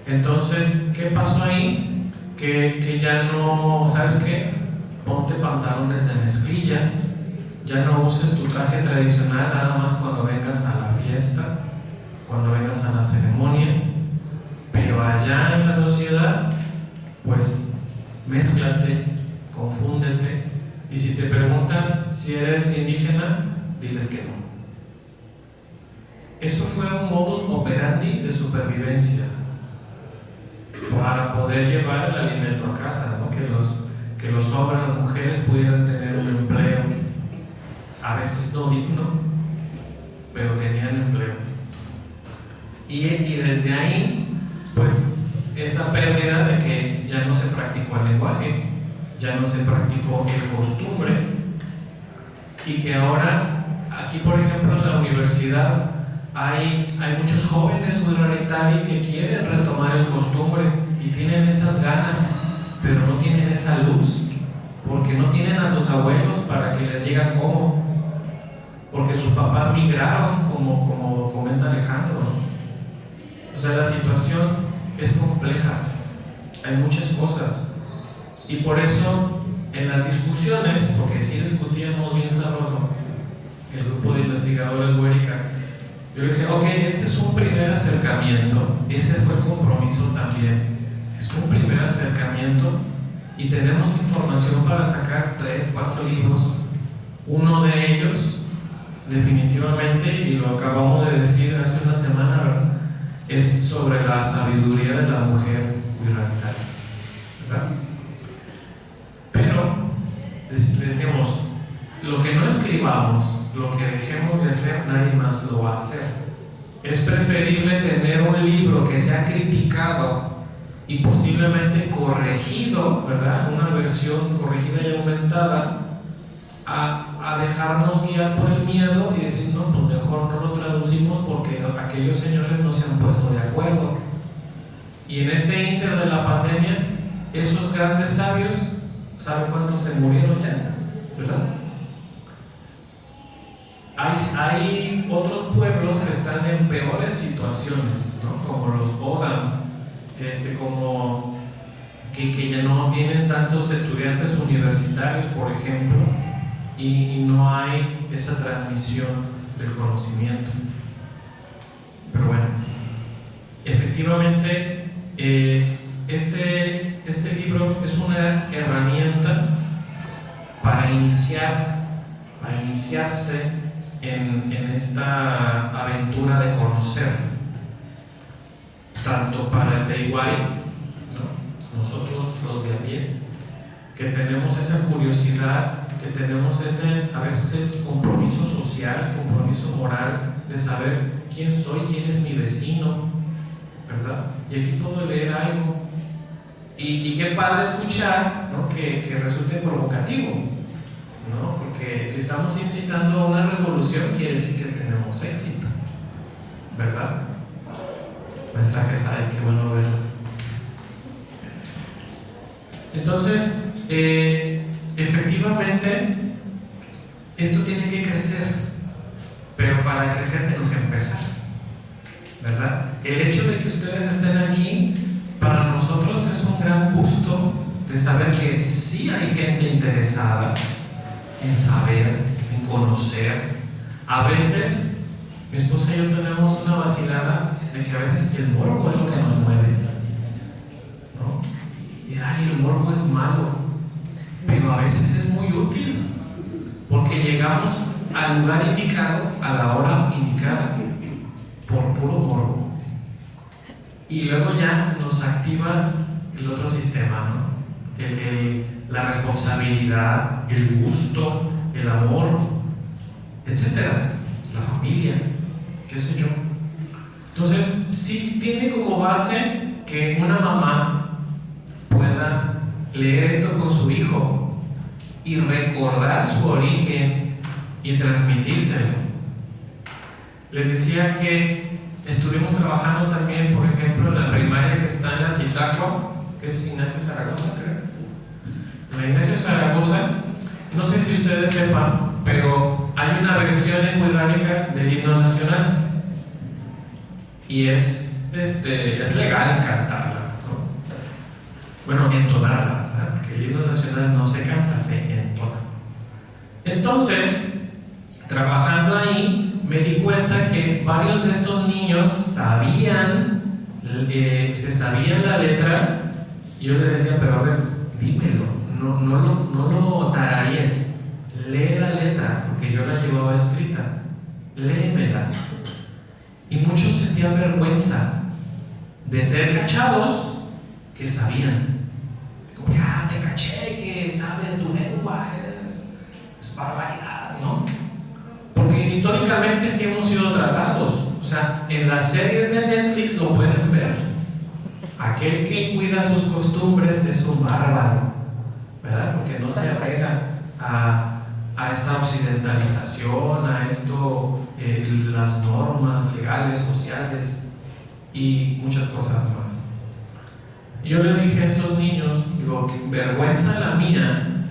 Entonces, ¿qué pasó ahí? Que ya no, ¿sabes qué? Ponte pantalones de mezclilla, ya no uses tu traje tradicional nada más cuando vengas a la fiesta, cuando vengas a la ceremonia, pero allá en la sociedad, pues, mézclate, confúndete, y si te preguntan si eres indígena, diles que no. Eso fue un modus operandi de supervivencia para poder llevar el alimento a casa, ¿no? Que que los hombres, las mujeres pudieran tener un empleo, a veces no digno, pero tenían empleo. Y desde ahí, pues, esa pérdida de que ya no se practicó el lenguaje, ya no se practicó el costumbre, y que ahora, aquí por ejemplo en la universidad, hay muchos jóvenes Guiraritari que quieren retomar el costumbre y tienen esas ganas, pero no tienen esa luz, porque no tienen a sus abuelos para que les digan cómo, porque sus papás migraron, como comenta Alejandro, ¿no? O sea, la situación es compleja, hay muchas cosas, y por eso en las discusiones, porque sí discutíamos bien sabroso, el grupo de investigadores Huérica, yo le decía, ok, este es un primer acercamiento, ese fue el compromiso también, es un primer acercamiento y tenemos información para sacar 3, 4 libros. Uno de ellos, definitivamente, y lo acabamos de decir hace una semana, ¿verdad?, es sobre la sabiduría de la mujer Guiraritari, ¿verdad? Pero, le decíamos, lo que no escribamos, lo que dejemos de hacer, nadie más lo va a hacer. Es preferible tener un libro que sea criticado y posiblemente corregido, ¿verdad?, una versión corregida y aumentada, a dejarnos guiar por el miedo y decir, no, pues mejor no lo traducimos porque aquellos señores no se han puesto de acuerdo. Y en este ínter de la pandemia, esos grandes sabios, ¿saben cuántos se murieron ya? ¿Verdad? Hay otros pueblos que están en peores situaciones, ¿no?, como los Odam, como que ya no tienen tantos estudiantes universitarios, por ejemplo, y no hay esa transmisión del conocimiento. Pero bueno, efectivamente, este libro es una herramienta para iniciarse en esta aventura de conocer, tanto para el Teiguay, ¿no?, nosotros los de a pie, que tenemos esa curiosidad, que tenemos ese, a veces, compromiso social, compromiso moral, de saber quién soy, quién es mi vecino, ¿verdad? Y aquí puedo leer algo, y qué padre escuchar, ¿no?, que resulte provocativo, ¿no? Porque si estamos incitando a una revolución, quiere decir que tenemos éxito, ¿verdad? Mensajes hay, qué bueno verlo. Entonces, efectivamente, esto tiene que crecer, pero para crecer tenemos que empezar, ¿verdad? El hecho de que ustedes estén aquí, para nosotros es un gran gusto de saber que sí hay gente interesada en saber, en conocer. A veces, mi esposa y yo tenemos una vacilada de que a veces el morbo es lo que nos mueve, ¿no? Y el morbo es malo, pero a veces es muy útil, porque llegamos al lugar indicado, a la hora indicada, por puro morbo. Y luego ya nos activa el otro sistema, ¿no? La responsabilidad, el gusto, el amor, etcétera, la familia, qué sé yo. Entonces, sí tiene como base que una mamá pueda leer esto con su hijo y recordar su origen y transmitírselo. Les decía que estuvimos trabajando también, por ejemplo, en la primaria que está en la Zitácuaro, que es Ignacio Zaragoza, creo. En la Ignacio Zaragoza, no sé si ustedes sepan, pero hay una versión en Guiraritari del himno nacional y es legal cantarla, ¿no? Bueno, entonarla, ¿verdad? Porque el himno nacional no se canta, se entona. Entonces, trabajando ahí, me di cuenta que varios de estos niños se sabían la letra, y yo les decía, pero a ver, dímelo, no lo tararíes, lee la letra, porque yo la llevaba escrita, léemela. Y muchos sentían vergüenza de ser cachados que sabían. Como que, te caché, que así hemos sido tratados. O sea, en las series de Netflix lo pueden ver. Aquel que cuida sus costumbres es un bárbaro, ¿verdad? Porque no se apega a esta occidentalización, a esto, las normas legales, sociales y muchas cosas más. Yo les dije a estos niños, digo, vergüenza la mía,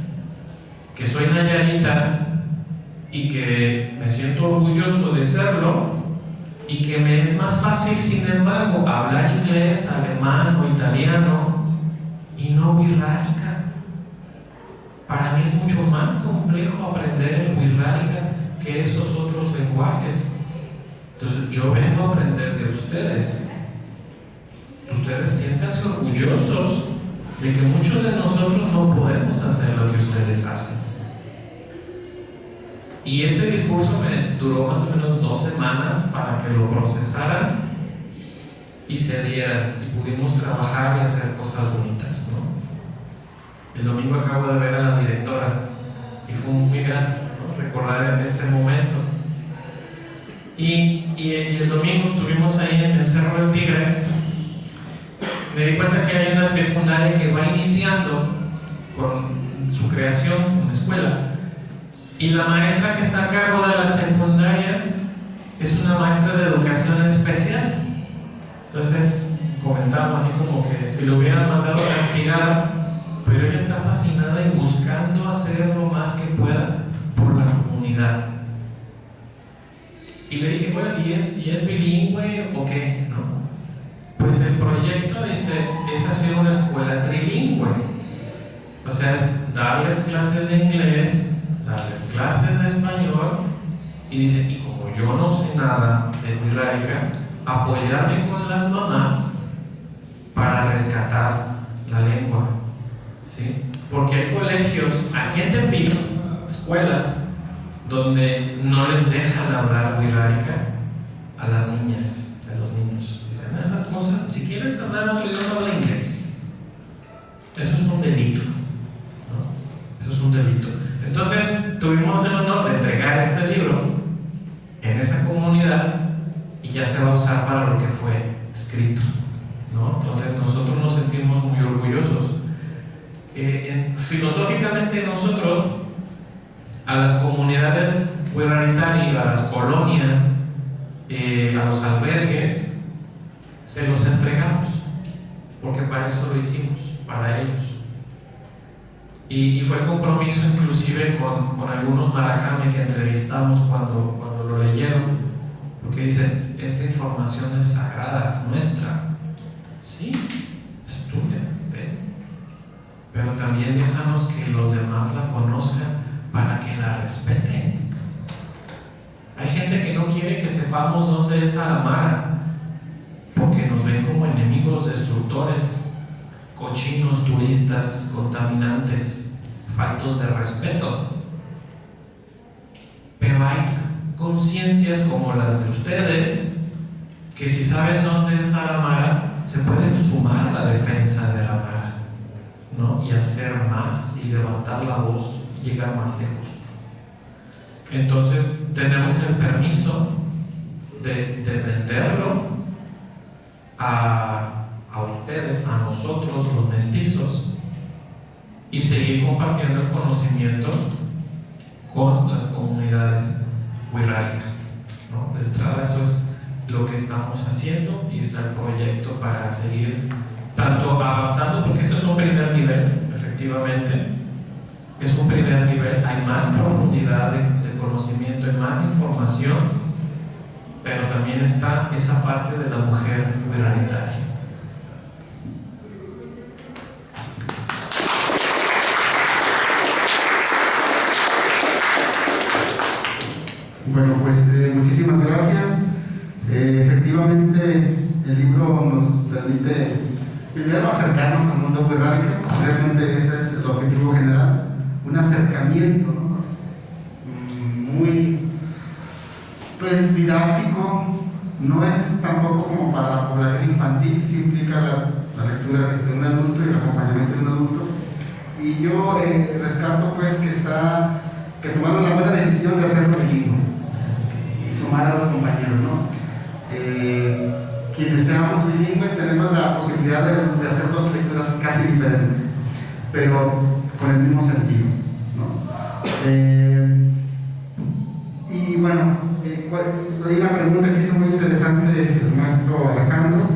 que soy nayarita y que me siento orgulloso de serlo, y que me es más fácil, sin embargo, hablar inglés, alemán o italiano y no wixárika. Para mí es mucho más complejo aprender el wixárika que esos otros lenguajes. Entonces yo vengo a aprender de ustedes. Ustedes siéntanse orgullosos de que muchos de nosotros no podemos hacer lo que ustedes hacen. Y ese discurso me duró más o menos 2 semanas para que lo procesaran y se dieran, y pudimos trabajar y hacer cosas bonitas, ¿no? El domingo acabo de ver a la directora y fue muy grato, ¿no?, recordar ese momento. Y el domingo estuvimos ahí en el Cerro del Tigre. Me di cuenta que hay una secundaria que va iniciando con su creación, una escuela. Y la maestra que está a cargo de la secundaria es una maestra de educación especial. Entonces comentamos así como que si lo hubieran mandado castigada, pero ella está fascinada y buscando hacer lo más que pueda por la comunidad. Y le dije, bueno, ¿y es bilingüe o qué? ¿No? Pues el proyecto es hacer una escuela trilingüe. O sea, es darles clases de inglés, darles clases de español, y dice, y como yo no sé nada de wixárika, apoyarme con las mamás para rescatar la lengua, ¿sí? Porque hay colegios aquí en Tepic, escuelas donde no les dejan hablar wixárika a las niñas, a los niños. Dicen esas cosas, si quieres hablar otro idioma, habla inglés. Eso es un delito, ¿no? Eso es un delito. Entonces tuvimos el honor de entregar este libro en esa comunidad y ya se va a usar para lo que fue escrito, ¿no? Entonces nosotros nos sentimos muy orgullosos. Filosóficamente nosotros a las comunidades wixárika, a las colonias, a los albergues, se los entregamos, porque para eso lo hicimos, para ellos. Y fue compromiso inclusive con algunos maracame que entrevistamos cuando lo leyeron, porque dicen, esta información es sagrada, es nuestra. Sí, es tuya, ¿ve? Pero también déjanos que los demás la conozcan para que la respeten. Hay gente que no quiere que sepamos dónde es Aramara, porque nos ven como enemigos destructores, cochinos, turistas, contaminantes, faltos de respeto. Pero hay conciencias como las de ustedes que si saben dónde es Aramara, se pueden sumar a la defensa de Aramara, ¿no? Y hacer más y levantar la voz y llegar más lejos. Entonces tenemos el permiso de venderlo a ustedes, a nosotros los mestizos, y seguir compartiendo el conocimiento con las comunidades wixárika, ¿no? De entrada eso es lo que estamos haciendo, y está el proyecto para seguir tanto avanzando, porque eso es un primer nivel, efectivamente es un primer nivel, hay más profundidad de conocimiento, hay más información, pero también está esa parte de la mujer wixárika. Bueno, pues muchísimas gracias. Efectivamente, el libro nos permite primero acercarnos al mundo wixárika. Realmente ese es el objetivo general, un acercamiento, ¿no? Muy pues didáctico, no es tampoco como para población infantil, sí implica la lectura de un adulto y el acompañamiento de un adulto. Y yo rescato pues que tomaron la buena decisión de hacerlo bilingüe y sumar a seamos bilingües tenemos la posibilidad de hacer dos lecturas casi diferentes, pero con el mismo sentido, ¿no? Y bueno, hay una pregunta que hizo muy interesante del maestro Alejandro: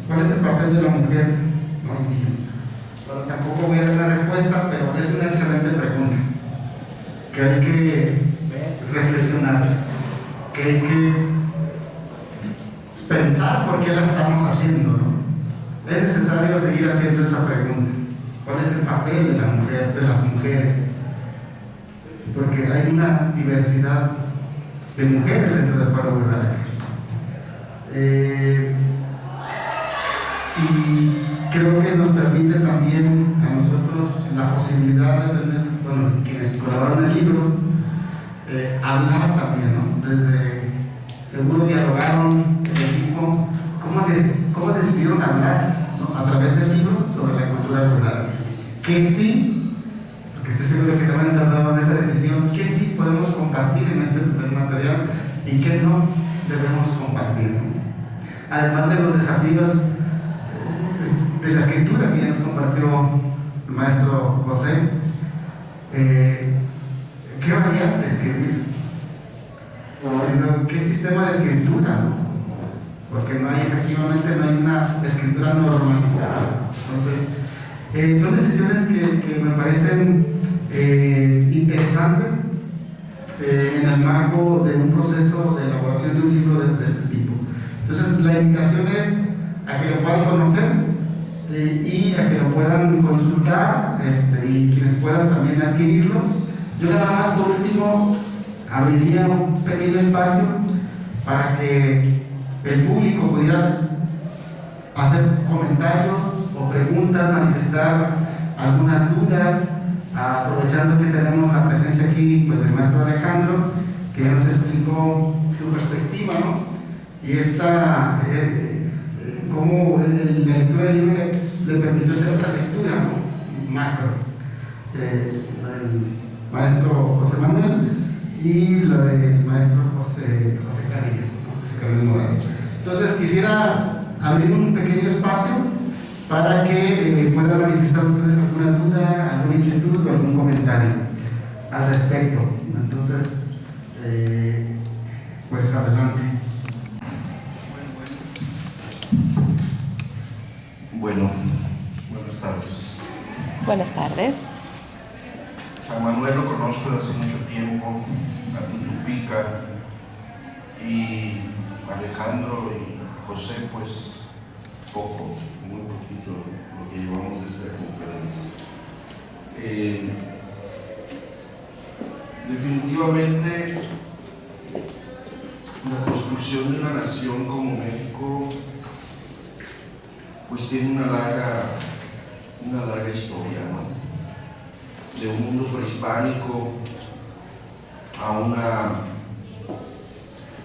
¿cuál es el papel de la mujer? ¿No? Bueno, tampoco voy a dar una respuesta, pero es una excelente pregunta que hay que reflexionar, que hay que pensar por qué la estamos haciendo, ¿no? Es necesario seguir haciendo esa pregunta: ¿cuál es el papel de la mujer, de las mujeres? Porque hay una diversidad de mujeres dentro del pueblo rural. Y creo que nos permite también a nosotros la posibilidad de tener, bueno, quienes colaboran en el libro, hablar también, ¿no? Desde, seguro dialogaron el equipo, ¿cómo decidieron hablar, ¿no? A través del libro sobre la cultura rural? Que sí, porque estoy seguro que también han tardado en esa decisión, que sí podemos compartir en este material y que no debemos compartir, ¿no? Además de los desafíos de la escritura que ya nos compartió el maestro José, ¿qué variante escribir? ¿Qué sistema de escritura? ¿No? Porque efectivamente no hay una escritura normalizada. Entonces, son decisiones que me parecen interesantes en el marco de un proceso de elaboración de un libro de este tipo. Entonces, la invitación es a que lo puedan conocer y a que lo puedan consultar, y quienes puedan también adquirirlo. Yo nada más por último abriría un pequeño espacio para que el público pudiera hacer comentarios o preguntas, manifestar algunas dudas, aprovechando que tenemos la presencia aquí, pues, del maestro Alejandro, que ya nos explicó su perspectiva, ¿no? Y esta, cómo la lectura del libro le permitió hacer otra lectura, ¿no? Macro, del maestro José Manuel y la del maestro José Carrillo, ¿no? José Carrillo Morales. Entonces quisiera abrir un pequeño espacio para que puedan manifestar ustedes alguna duda, alguna inquietud o algún comentario al respecto. Entonces, pues adelante. Bueno, buenas tardes. Buenas tardes. San Manuel lo conozco desde hace mucho tiempo, a Tutupica, y Alejandro y José, pues poco, muy poquito lo que llevamos de esta conferencia. Definitivamente, la construcción de una nación como México pues tiene una larga historia, ¿no? De un mundo prehispánico a un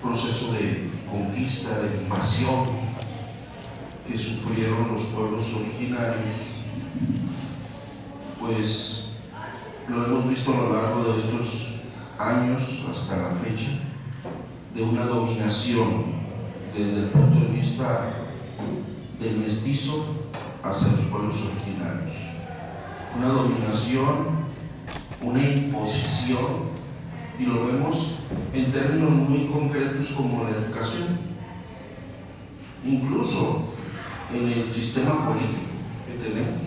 proceso de conquista, de invasión que sufrieron los pueblos originarios, pues lo hemos visto a lo largo de estos años hasta la fecha, de una dominación desde el punto de vista del mestizo hacia los pueblos originarios, una dominación, una imposición, y lo vemos en términos muy concretos como la educación, incluso en el sistema político que tenemos.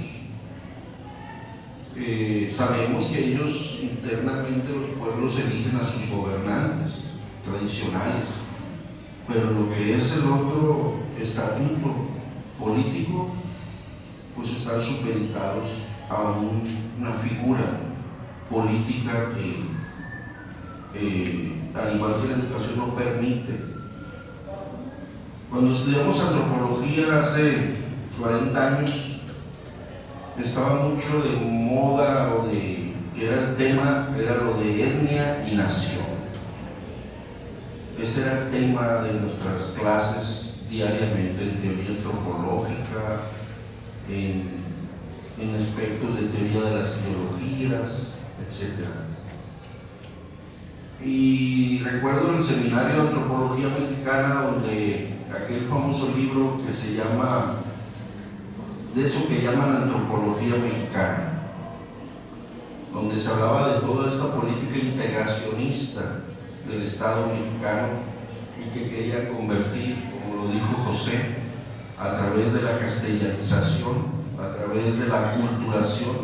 Sabemos que ellos internamente, los pueblos, eligen a sus gobernantes tradicionales, pero lo que es el otro estatuto político, pues están supeditados a una figura política que, al igual que la educación, no permite. Cuando estudiamos antropología hace 40 años, estaba mucho de moda, o de que era el tema, era lo de etnia y nación. Ese era el tema de nuestras clases diariamente, en teoría antropológica, en aspectos de teoría de las ideologías, etc. Y recuerdo en el seminario de antropología mexicana, donde aquel famoso libro que se llama, de eso que llaman antropología mexicana, donde se hablaba de toda esta política integracionista del Estado mexicano y que quería convertir, como lo dijo José, a través de la castellanización, a través de la culturación,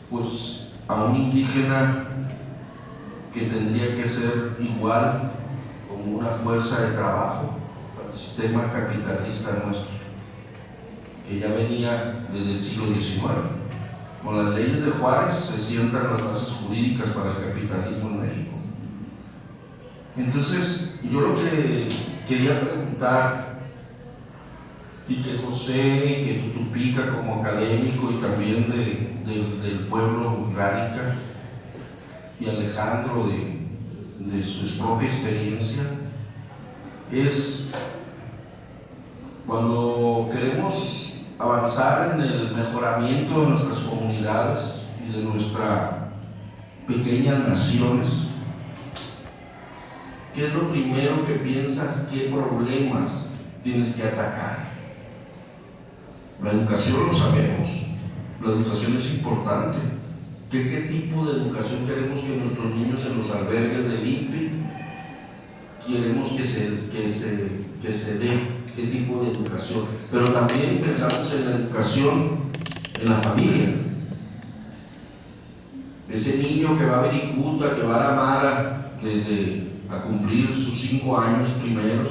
pues a un indígena que tendría que ser igual como una fuerza de trabajo para el sistema capitalista nuestro, que ya venía desde el siglo XIX. Con las leyes de Juárez se sientan las bases jurídicas para el capitalismo en México. Entonces, yo lo que quería preguntar, y que José, que Tutupica como académico y también del pueblo Rárica, y Alejandro de su propia experiencia, es cuando queremos avanzar en el mejoramiento de nuestras comunidades y de nuestras pequeñas naciones, ¿qué es lo primero que piensas? ¿Qué problemas tienes que atacar? La educación, lo sabemos, la educación es importante. ¿Qué tipo de educación queremos que nuestros niños en los albergues del INPI queremos que se dé? ¿Qué tipo de educación? Pero también pensamos en la educación en la familia. Ese niño que va a Vericuta, que va a Aramara desde a cumplir sus 5 años primeros,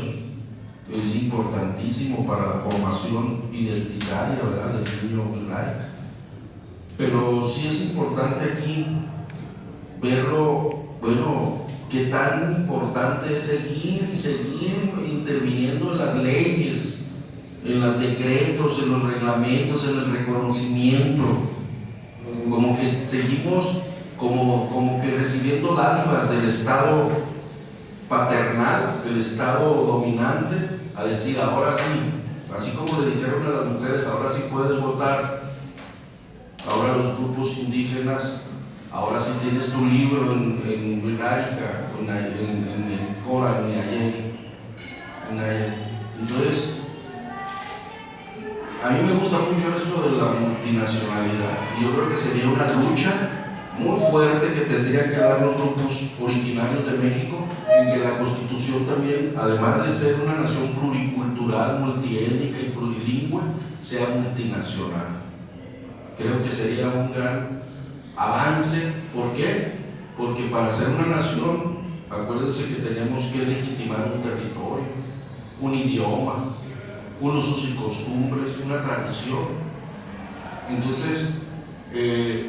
es importantísimo para la formación identitaria, ¿verdad?, del niño laico. Pero sí es importante aquí verlo, bueno, qué tan importante es seguir interviniendo en las leyes, en los decretos, en los reglamentos, en el reconocimiento, como que seguimos como que recibiendo dádivas del Estado paternal, del Estado dominante, a decir ahora sí, así como le dijeron a las mujeres, ahora sí puedes votar, ahora los grupos indígenas, ahora sí tienes tu libro en Rárica, en Cora, en Nayeli. Entonces, a mí me gusta mucho esto de la multinacionalidad. Yo creo que sería una lucha muy fuerte que tendrían que dar los grupos originarios de México, en que la Constitución también, además de ser una nación pluricultural, multiétnica y plurilingüe, sea multinacional. Creo que sería un gran avance. ¿Por qué? Porque para ser una nación, acuérdense que tenemos que legitimar un territorio, un idioma, unos usos y costumbres, una tradición. Entonces,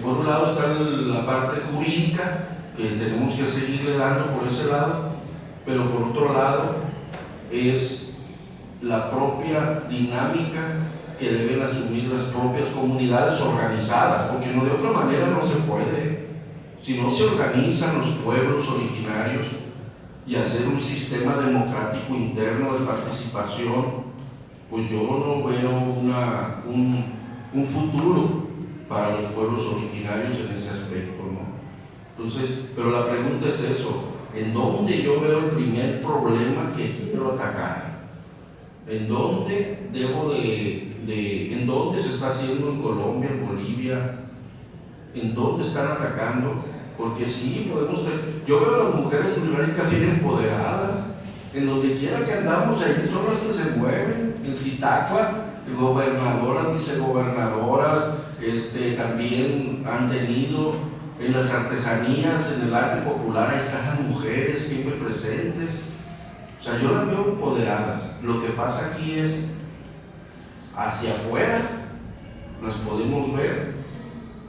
por un lado está la parte jurídica, que tenemos que seguirle dando por ese lado, pero por otro lado es la propia dinámica que deben asumir las propias comunidades organizadas, porque no, de otra manera no se puede. Si no se organizan los pueblos originarios y hacer un sistema democrático interno de participación, pues yo no veo un futuro para los pueblos originarios en ese aspecto, ¿no? Entonces, pero la pregunta es eso, ¿en dónde yo veo el primer problema que quiero atacar? ¿En dónde en dónde se está haciendo en Colombia, en Bolivia? ¿En dónde están atacando? Porque sí, yo veo a las mujeres rurales bien empoderadas, en donde quiera que andamos, ahí son las que se mueven, en Zitácuaro, gobernadoras, vicegobernadoras, también han tenido en las artesanías, en el arte popular, ahí están las mujeres siempre presentes. O sea, yo las veo empoderadas. Lo que pasa aquí es, hacia afuera las podemos ver,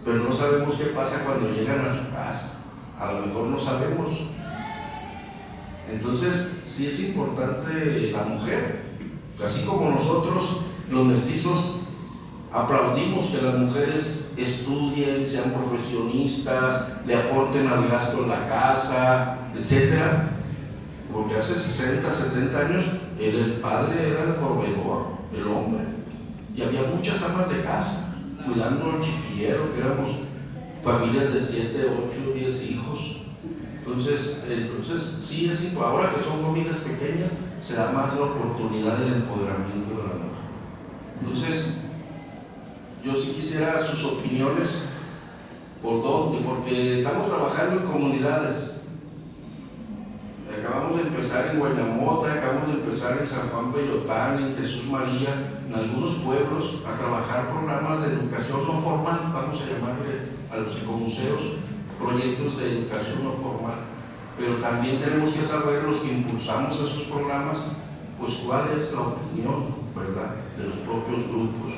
pero no sabemos qué pasa cuando llegan a su casa. A lo mejor no sabemos. Entonces, sí es importante la mujer. Así como nosotros, los mestizos, aplaudimos que las mujeres estudien, sean profesionistas, le aporten al gasto en la casa, etc. Porque hace 60, 70 años el padre era el proveedor, el hombre, y había muchas amas de casa cuidando al chiquillero, que éramos familias de 7, 8, 10 hijos. Entonces Entonces sí es importante. Ahora que son familias pequeñas, se da más la oportunidad del empoderamiento de la mujer. Entonces, yo sí quisiera sus opiniones. ¿Por dónde? Porque estamos trabajando en comunidades. Acabamos de empezar en Guaynamota, acabamos de empezar en San Juan Bellotán, en Jesús María, en algunos pueblos, a trabajar programas de educación no formal, vamos a llamarle a los psicomuseos, proyectos de educación no formal. Pero también tenemos que saber, los que impulsamos esos programas, pues cuál es la opinión, ¿verdad?, de los propios grupos.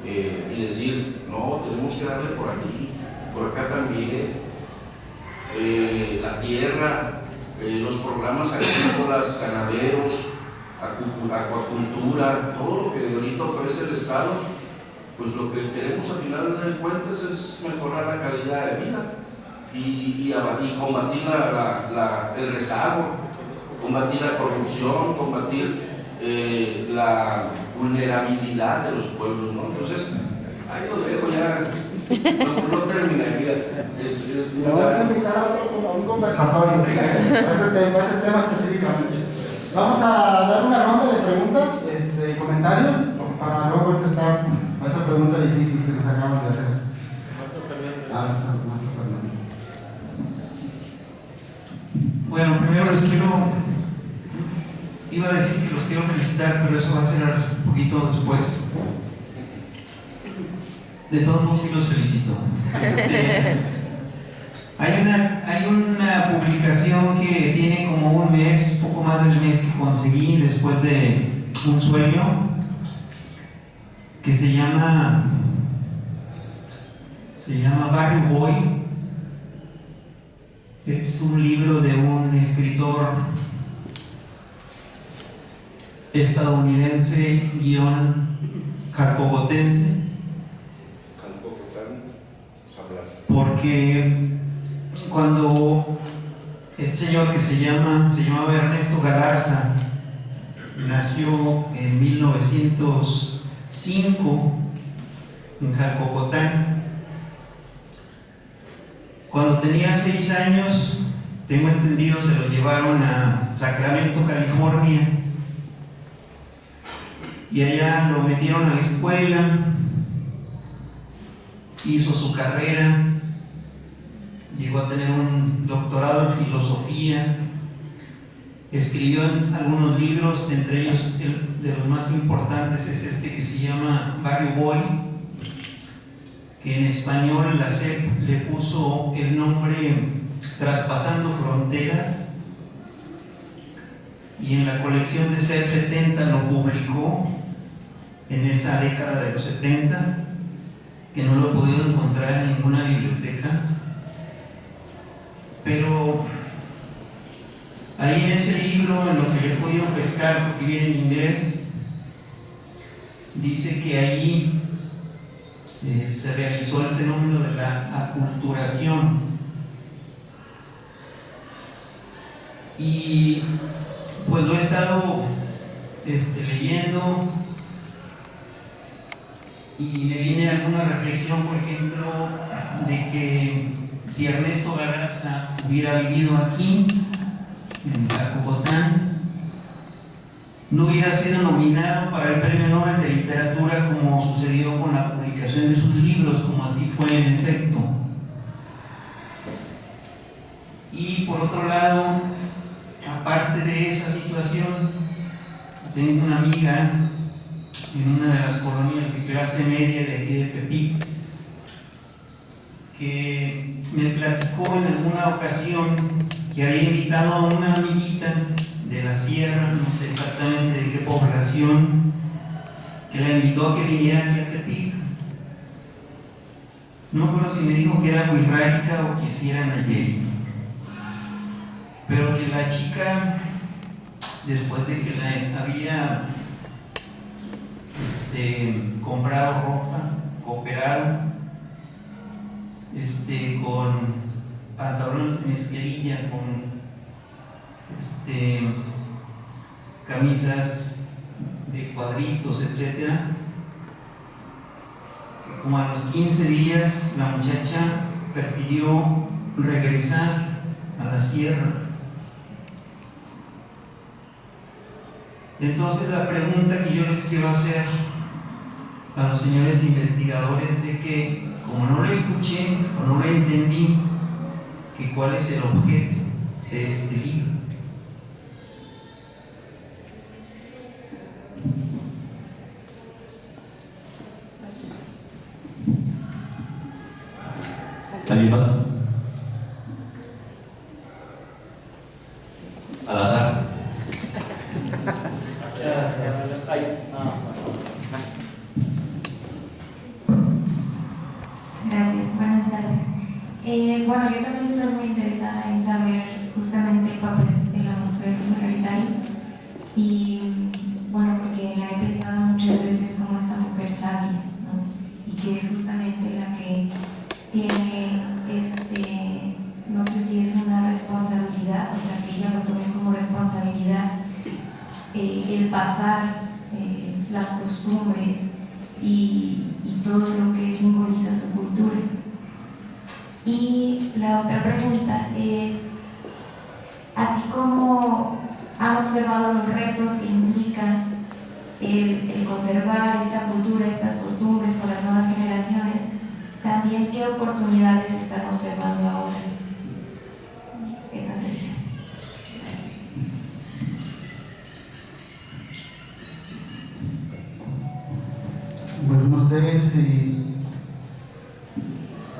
Y decir, no, tenemos que darle por aquí, por acá también, la tierra, los programas agrícolas, ganaderos, acuacultura, todo lo que ahorita ofrece el Estado, pues lo que queremos al final de cuentas es mejorar la calidad de vida y combatir el rezago, combatir la corrupción, combatir la vulnerabilidad de los pueblos, ¿no? Entonces, ahí lo dejo ya, no terminaría. Me vas a invitar a un conversatorio ese tema específicamente. Vamos a dar una ronda de preguntas y comentarios para luego contestar a esa pregunta difícil que nos acabamos de hacer. Bueno, primero iba a decir que los quiero felicitar, pero eso va a ser un poquito después. De todos modos, sí los felicito. Hay una publicación que tiene como un mes, poco más del mes, que conseguí después de un sueño, que se llama Barrio Boy. Es un libro de un escritor estadounidense carcogotense, porque cuando este señor que se llamaba Ernesto Galarza nació en 1905 en Jalcocotán, cuando tenía 6 años, tengo entendido, se lo llevaron a Sacramento, California, y allá lo metieron a la escuela, hizo su carrera, llegó a tener un doctorado en filosofía, escribió algunos libros, entre ellos de los más importantes es este que se llama Barrio Boy, que en español la SEP le puso el nombre Traspasando Fronteras, y en la colección de SEP 70 lo publicó en esa década de los 70, que no lo he podido encontrar en ninguna biblioteca. Pero ahí en ese libro, en lo que le he podido pescar, porque viene en inglés, dice que ahí se realizó el fenómeno de la aculturación, y pues lo he estado leyendo, y me viene alguna reflexión, por ejemplo, de que si Ernesto Galarza hubiera vivido aquí en Jalcocotán, no hubiera sido nominado para el Premio Nobel de Literatura, como sucedió con la publicación de sus libros, como así fue en efecto. Y por otro lado, aparte de esa situación, tengo una amiga en una de las colonias de clase media de aquí de Tepic, que me platicó en alguna ocasión que había invitado a una amiguita de la sierra, no sé exactamente de qué población, que la invitó a que viniera aquí a Tepic. No me acuerdo si me dijo que era Huirrárica o que si era Nayeli, pero que la chica, después de que la había comprado ropa, cooperado, con pantalones de mezclilla, con camisas de cuadritos, etcétera, como a los 15 días la muchacha prefirió regresar a la sierra. Entonces la pregunta que yo les quiero hacer a los señores investigadores de que, como no lo escuché o no lo entendí, que cuál es el objeto de este libro. ¿Alguien más? Al azar. Gracias, buenas tardes. Bueno, yo también estoy muy interesada en saber justamente el papel de la mujer minoritaria y bueno, porque la he pensado muchas veces como esta mujer sabia, ¿no? Y que es justamente la que tiene, no sé si es una responsabilidad, o sea, que ella lo tome como responsabilidad, el pasar las costumbres y todo lo que simboliza su cultura. Y la otra pregunta es, así como han observado los retos que implica el conservar esta cultura, estas costumbres con las nuevas generaciones, también qué oportunidades están observando ahora. Esa sería. Pues no sé si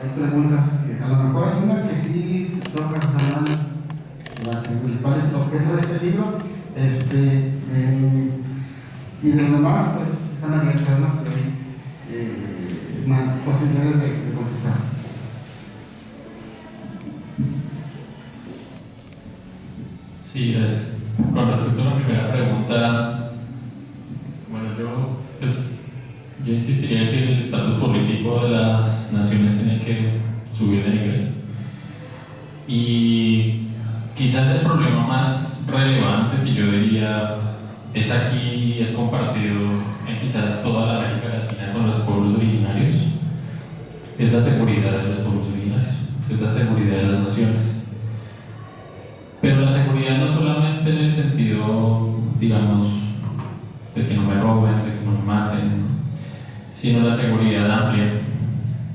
hay preguntas que a lo mejor hay una que sí toca cuál es el objeto de este libro, y de los demás pues están abiertas, no sé, posibilidades de contestar. Sí, gracias. Con respecto a la primera pregunta, bueno, yo insistiría que el estatus político de las naciones tiene que subir de nivel. Y quizás el problema más relevante que yo diría es aquí, es compartido en quizás toda la América Latina con los pueblos originarios, es la seguridad de los pueblos originarios, es la seguridad de las naciones. Pero la seguridad no solamente en el sentido, digamos, de que no me roben, de que no me maten, sino la seguridad amplia,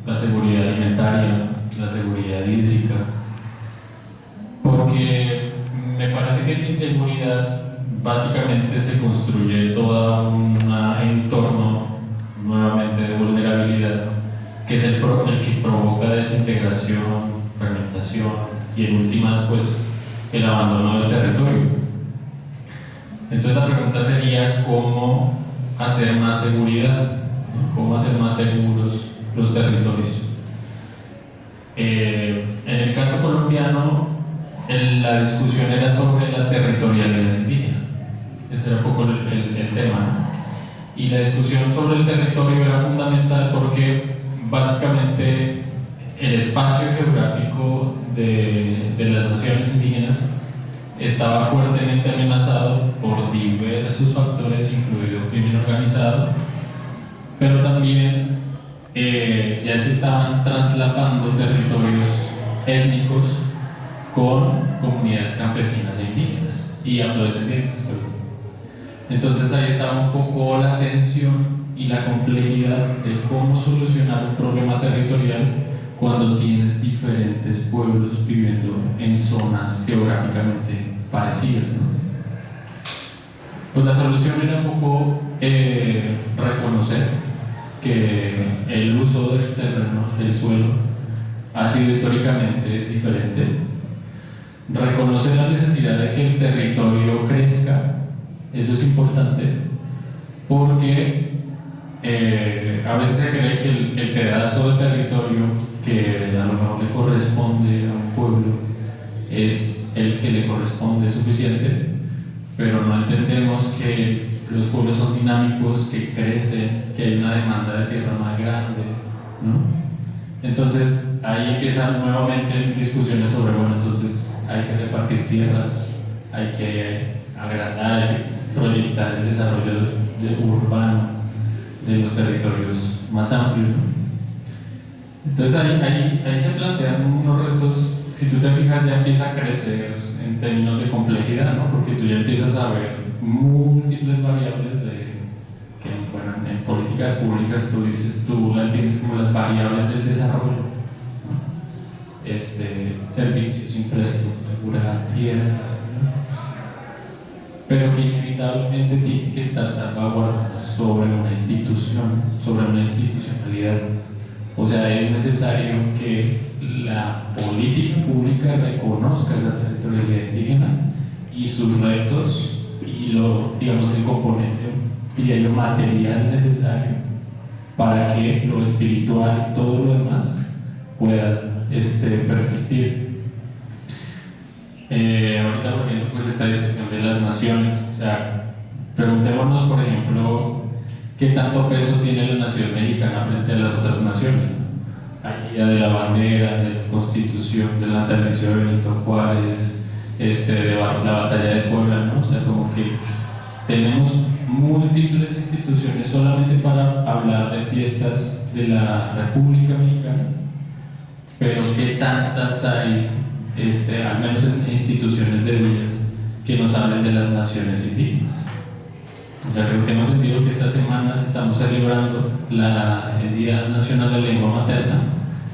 la seguridad alimentaria, la seguridad hídrica, porque me parece que sin seguridad básicamente se construye todo un entorno nuevamente de vulnerabilidad, que es el que provoca desintegración, fragmentación y en últimas pues el abandono del territorio. Entonces la pregunta sería cómo hacer más seguridad, ¿no? Cómo hacer más seguros los territorios. En el caso colombiano, la discusión era sobre la territorialidad indígena. Ese era un poco el tema, ¿no? Y la discusión sobre el territorio era fundamental porque básicamente el espacio geográfico de las naciones indígenas estaba fuertemente amenazado por diversos factores, incluido crimen organizado, pero también ya se estaban traslapando territorios étnicos con comunidades campesinas e indígenas y afrodescendientes. Entonces ahí estaba un poco la tensión y la complejidad de cómo solucionar un problema territorial cuando tienes diferentes pueblos viviendo en zonas geográficamente parecidas, ¿no? Pues la solución era un poco reconocer que el uso del terreno, del suelo, ha sido históricamente diferente, reconocer la necesidad de que el territorio crezca. Eso es importante porque a veces se cree que el pedazo de territorio que a lo mejor le corresponde a un pueblo es el que le corresponde suficiente, pero no entendemos que los pueblos son dinámicos, que crecen, que hay una demanda de tierra más grande, ¿no? Entonces ahí empiezan nuevamente discusiones sobre, bueno, entonces hay que repartir tierras, hay que agrandar, hay que proyectar el desarrollo urbano de los territorios más amplios, ¿no? Entonces ahí se plantean unos retos si tú te fijas, ya empieza a crecer en términos de complejidad, ¿no? Porque tú ya empiezas a ver múltiples variables que, bueno, en políticas públicas tú la entiendes como las variables del desarrollo, ¿no? Servicios, infraestructura, tierra, ¿no? Pero que inevitablemente tienen que estar salvaguardadas sobre una institución, sobre una institucionalidad. O sea, es necesario que la política pública reconozca esa territorialidad indígena y sus retos y digamos, el componente, diría yo, material necesario para que lo espiritual y todo lo demás pueda persistir. Ahorita volviendo pues esta discusión de las naciones, o sea, preguntémonos por ejemplo qué tanto peso tiene la nación mexicana frente a las otras naciones. Hay día de la bandera, de la constitución, del natalicio de Benito Juárez, de la batalla de Puebla, ¿no? O sea, como que tenemos múltiples instituciones solamente para hablar de fiestas de la República Mexicana, pero qué tantas hay, al menos en instituciones de días, que nos hablen de las naciones indígenas. O sea, creo que hemos entendido que estas semanas estamos celebrando el Día Nacional de la Lengua Materna,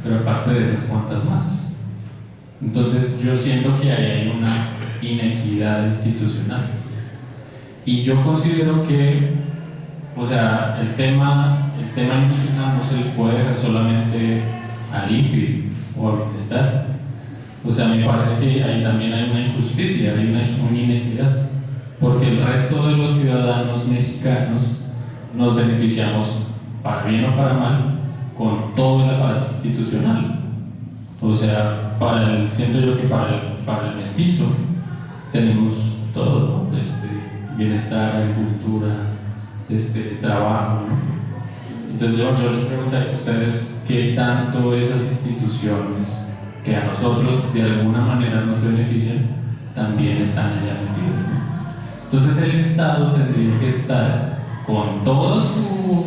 pero aparte de esas, ¿cuántas más? Entonces yo siento que ahí hay una inequidad institucional. Y yo considero que, o sea, el tema indígena no se le puede dejar solamente al INPI o al bienestar. O sea, me parece que ahí también hay una injusticia, hay una inequidad, porque el resto de los ciudadanos mexicanos nos beneficiamos, para bien o para mal, con todo el aparato institucional. O sea, siento yo que para el mestizo tenemos todo, ¿no? Bienestar, agricultura, trabajo, ¿no? Entonces yo les preguntaría a ustedes qué tanto esas instituciones que a nosotros de alguna manera nos benefician también están allá metidas, ¿no? Entonces el Estado tendría que estar con toda su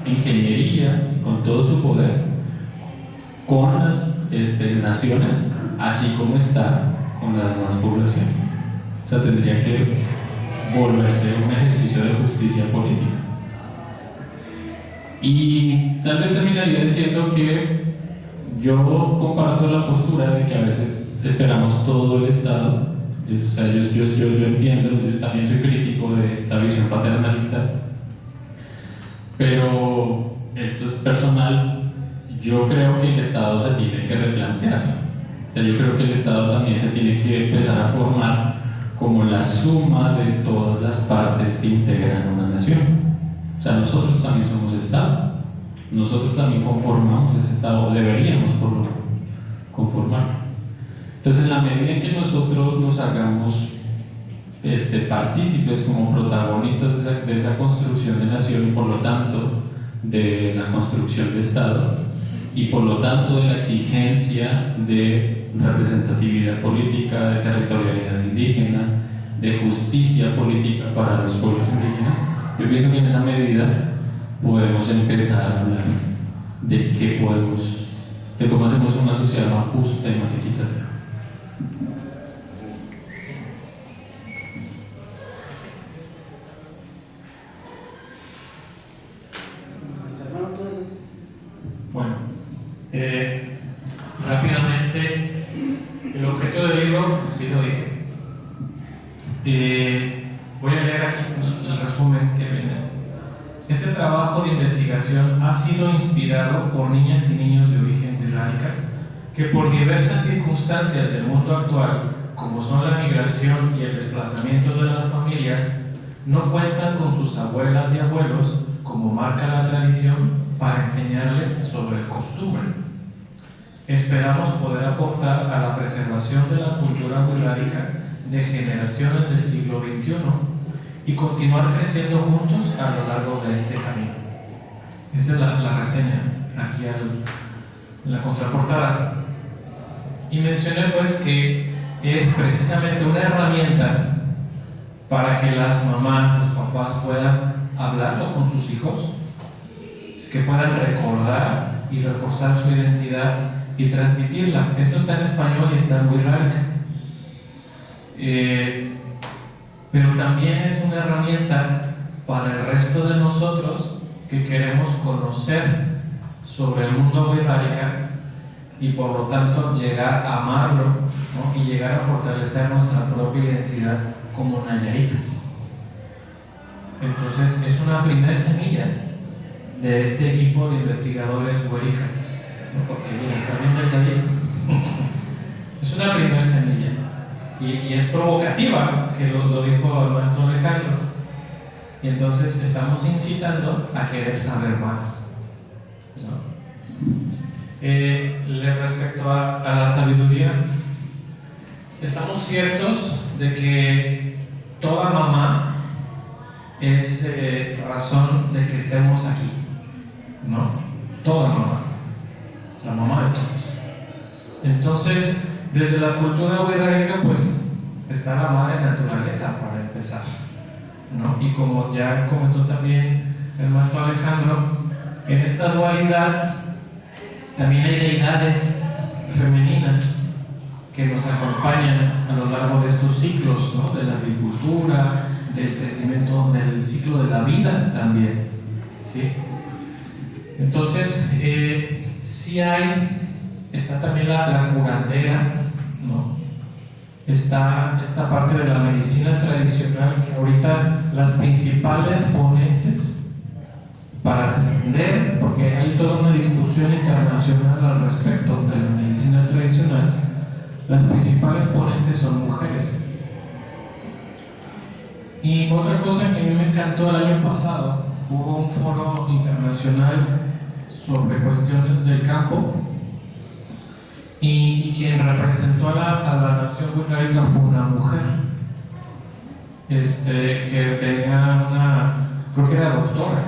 ingeniería, con todo su poder, con las naciones, así como está con la demás población. O sea, tendría que volverse un ejercicio de justicia política. Y tal vez terminaría diciendo que yo comparto la postura de que a veces esperamos todo el Estado. O sea, yo entiendo, yo también soy crítico de esta visión paternalista, pero esto es personal. Yo creo que el Estado se tiene que replantear. O sea, yo creo que el Estado también se tiene que empezar a formar como la suma de todas las partes que integran una nación. O sea, nosotros también somos Estado. Nosotros también conformamos ese Estado, o deberíamos por lo conformar. Entonces, en la medida en que nosotros nos hagamos partícipes como protagonistas de esa construcción de nación y por lo tanto de la construcción de Estado y por lo tanto de la exigencia de representatividad política, de territorialidad indígena, de justicia política para los pueblos indígenas, yo pienso que en esa medida podemos empezar a hablar de cómo hacemos una sociedad más justa y más equitativa. Bueno, rápidamente, el objeto del libro, sí lo dije. Voy a leer aquí el resumen que viene. Este trabajo de investigación ha sido inspirado por niñas y niños de origen wixárika que por diversas circunstancias del mundo actual, como son la migración y el desplazamiento de las familias, no cuentan con sus abuelas y abuelos, como marca la tradición, para enseñarles sobre costumbre. Esperamos poder aportar a la preservación de la cultura wixárika de generaciones del siglo XXI y continuar creciendo juntos a lo largo de este camino. Esta es la reseña aquí en la contraportada. Y mencioné pues que es precisamente una herramienta para que las mamás, los papás puedan hablarlo con sus hijos, que puedan recordar y reforzar su identidad y transmitirla. Esto está en español y está en wixárika. Pero también es una herramienta para el resto de nosotros que queremos conocer sobre el mundo wixárika y por lo tanto llegar a amarlo, ¿no? Y llegar a fortalecer nuestra propia identidad como nayaritas. Entonces es una primera semilla de este equipo de investigadores wixárika, ¿no? Porque mira, está bien delgadito. Es una primera semilla y es provocativa, que lo dijo el maestro Alejandro. Y entonces estamos incitando a querer saber más, ¿no? Respecto a la sabiduría, estamos ciertos de que toda mamá es razón de que estemos aquí, ¿no? Toda mamá, la mamá de todos. Entonces, desde la cultura wixárika, pues está la madre naturaleza para empezar, ¿no? Y como ya comentó también el maestro Alejandro, en esta dualidad también hay deidades femeninas que nos acompañan a lo largo de estos ciclos, ¿no? De la agricultura, del crecimiento, del ciclo de la vida también, ¿sí? Entonces, sí está también la curandera, ¿no? Está esta parte de la medicina tradicional, que ahorita las principales ponentes para defender, porque hay toda una discusión internacional al respecto de la medicina tradicional, las principales ponentes son mujeres. Y otra cosa que a mí me encantó el año pasado, hubo un foro internacional sobre cuestiones del campo, y quien representó a la nación wixárika fue una mujer, que tenía creo que era doctora,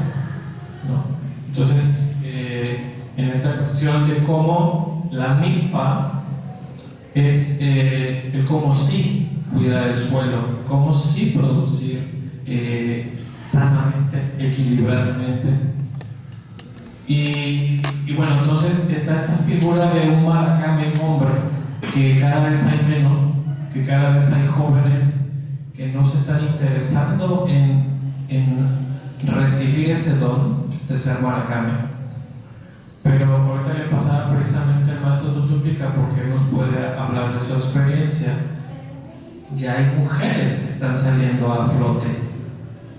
¿no? Entonces, en esta cuestión de cómo la milpa es el cómo sí cuidar el suelo, cómo sí producir sanamente, equilibradamente. Y bueno, entonces está esta figura de un maracame hombre, que cada vez hay menos, que cada vez hay jóvenes que no se están interesando en recibir ese don de ser maracame. Pero ahorita le pasaba precisamente al maestro Tutupica, porque nos puede hablar de su experiencia. Ya hay mujeres que están saliendo a flote,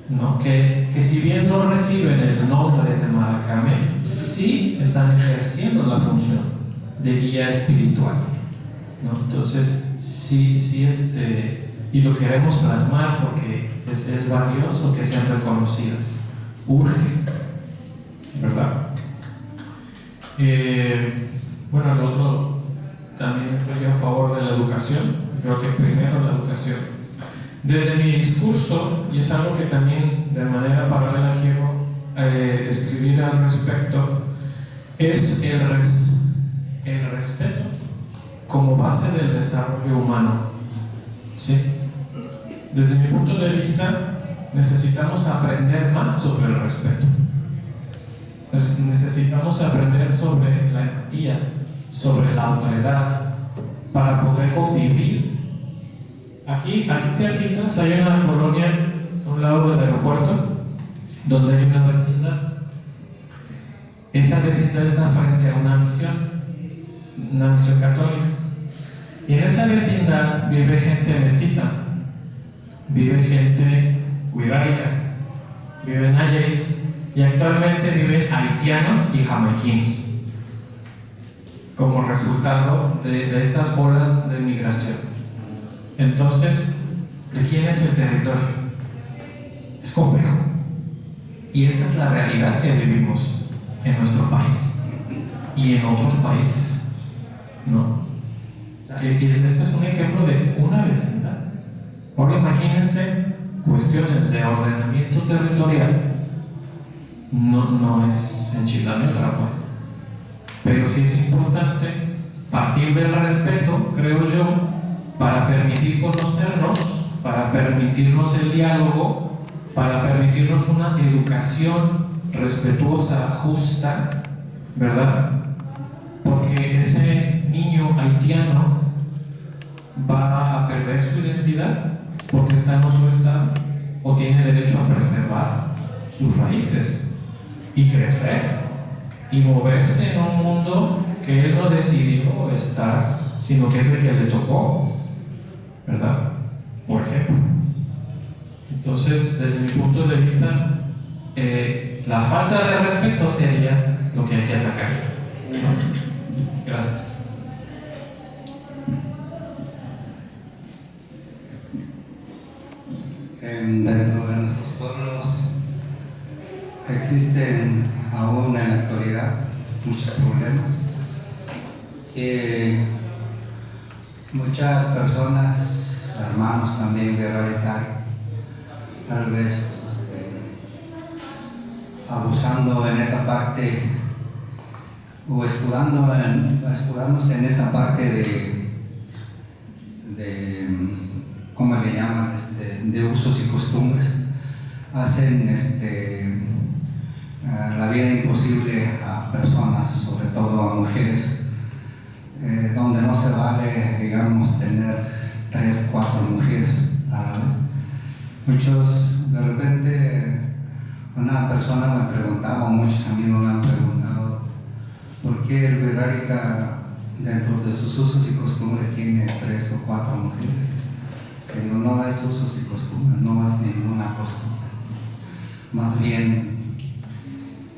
¿no? Que si bien no reciben el nombre de maracame, sí están ejerciendo la función de guía espiritual, ¿no? Entonces, sí, y lo queremos plasmar porque es valioso que sean reconocidas. Urge, ¿verdad? Bueno, lo otro, también estoy a favor de la educación. Creo que primero la educación. Desde mi discurso, y es algo que también de manera paralela quiero escribir al respecto, es el respeto como base del desarrollo humano, ¿sí? Desde mi punto de vista, necesitamos aprender más sobre el respeto. Necesitamos aprender sobre la empatía, sobre la autoridad, para poder convivir. Aquí cerquitas hay una colonia a un lado del aeropuerto donde hay una vecindad. Esa vecindad está frente a una misión católica. Y en esa vecindad vive gente mestiza, vive gente wixárika, viven nayaris, y actualmente viven haitianos y jamaiquinos como resultado de estas olas de migración. Entonces, ¿de quién es el territorio? Es complejo. Y esa es la realidad que vivimos en nuestro país y en otros países, ¿no? Este es un ejemplo de una vecindad. Ahora imagínense cuestiones de ordenamiento territorial. No es enchilada ni otra, pues. Pero sí es importante partir del respeto, creo yo, para permitir conocernos, para permitirnos el diálogo, para permitirnos una educación respetuosa, justa, ¿verdad? porque ese niño haitiano va a perder su identidad porque está en otro estado o tiene derecho a preservar sus raíces y crecer y moverse en un mundo que él no decidió estar, sino que es el que le tocó, ¿verdad? Por ejemplo. Entonces, desde mi punto de vista, la falta de respeto sería lo que hay que atacar. Gracias. Dentro de nuestros pueblos existen aún en la actualidad muchos problemas que muchas personas, hermanos también guerreritarios, tal vez abusando en esa parte o escudándose en esa parte de ¿cómo le llaman? De usos y costumbres, hacen la vida imposible a personas, sobre todo a mujeres, donde no se vale, digamos, tener 3, 4 mujeres a la vez. Muchos, de repente, una persona me preguntaba, o muchos amigos me han preguntado, ¿por qué el Wixárika dentro de sus usos y costumbres tiene 3 o 4 mujeres? Digo, no es usos y costumbres, no es ninguna costumbre. Más bien,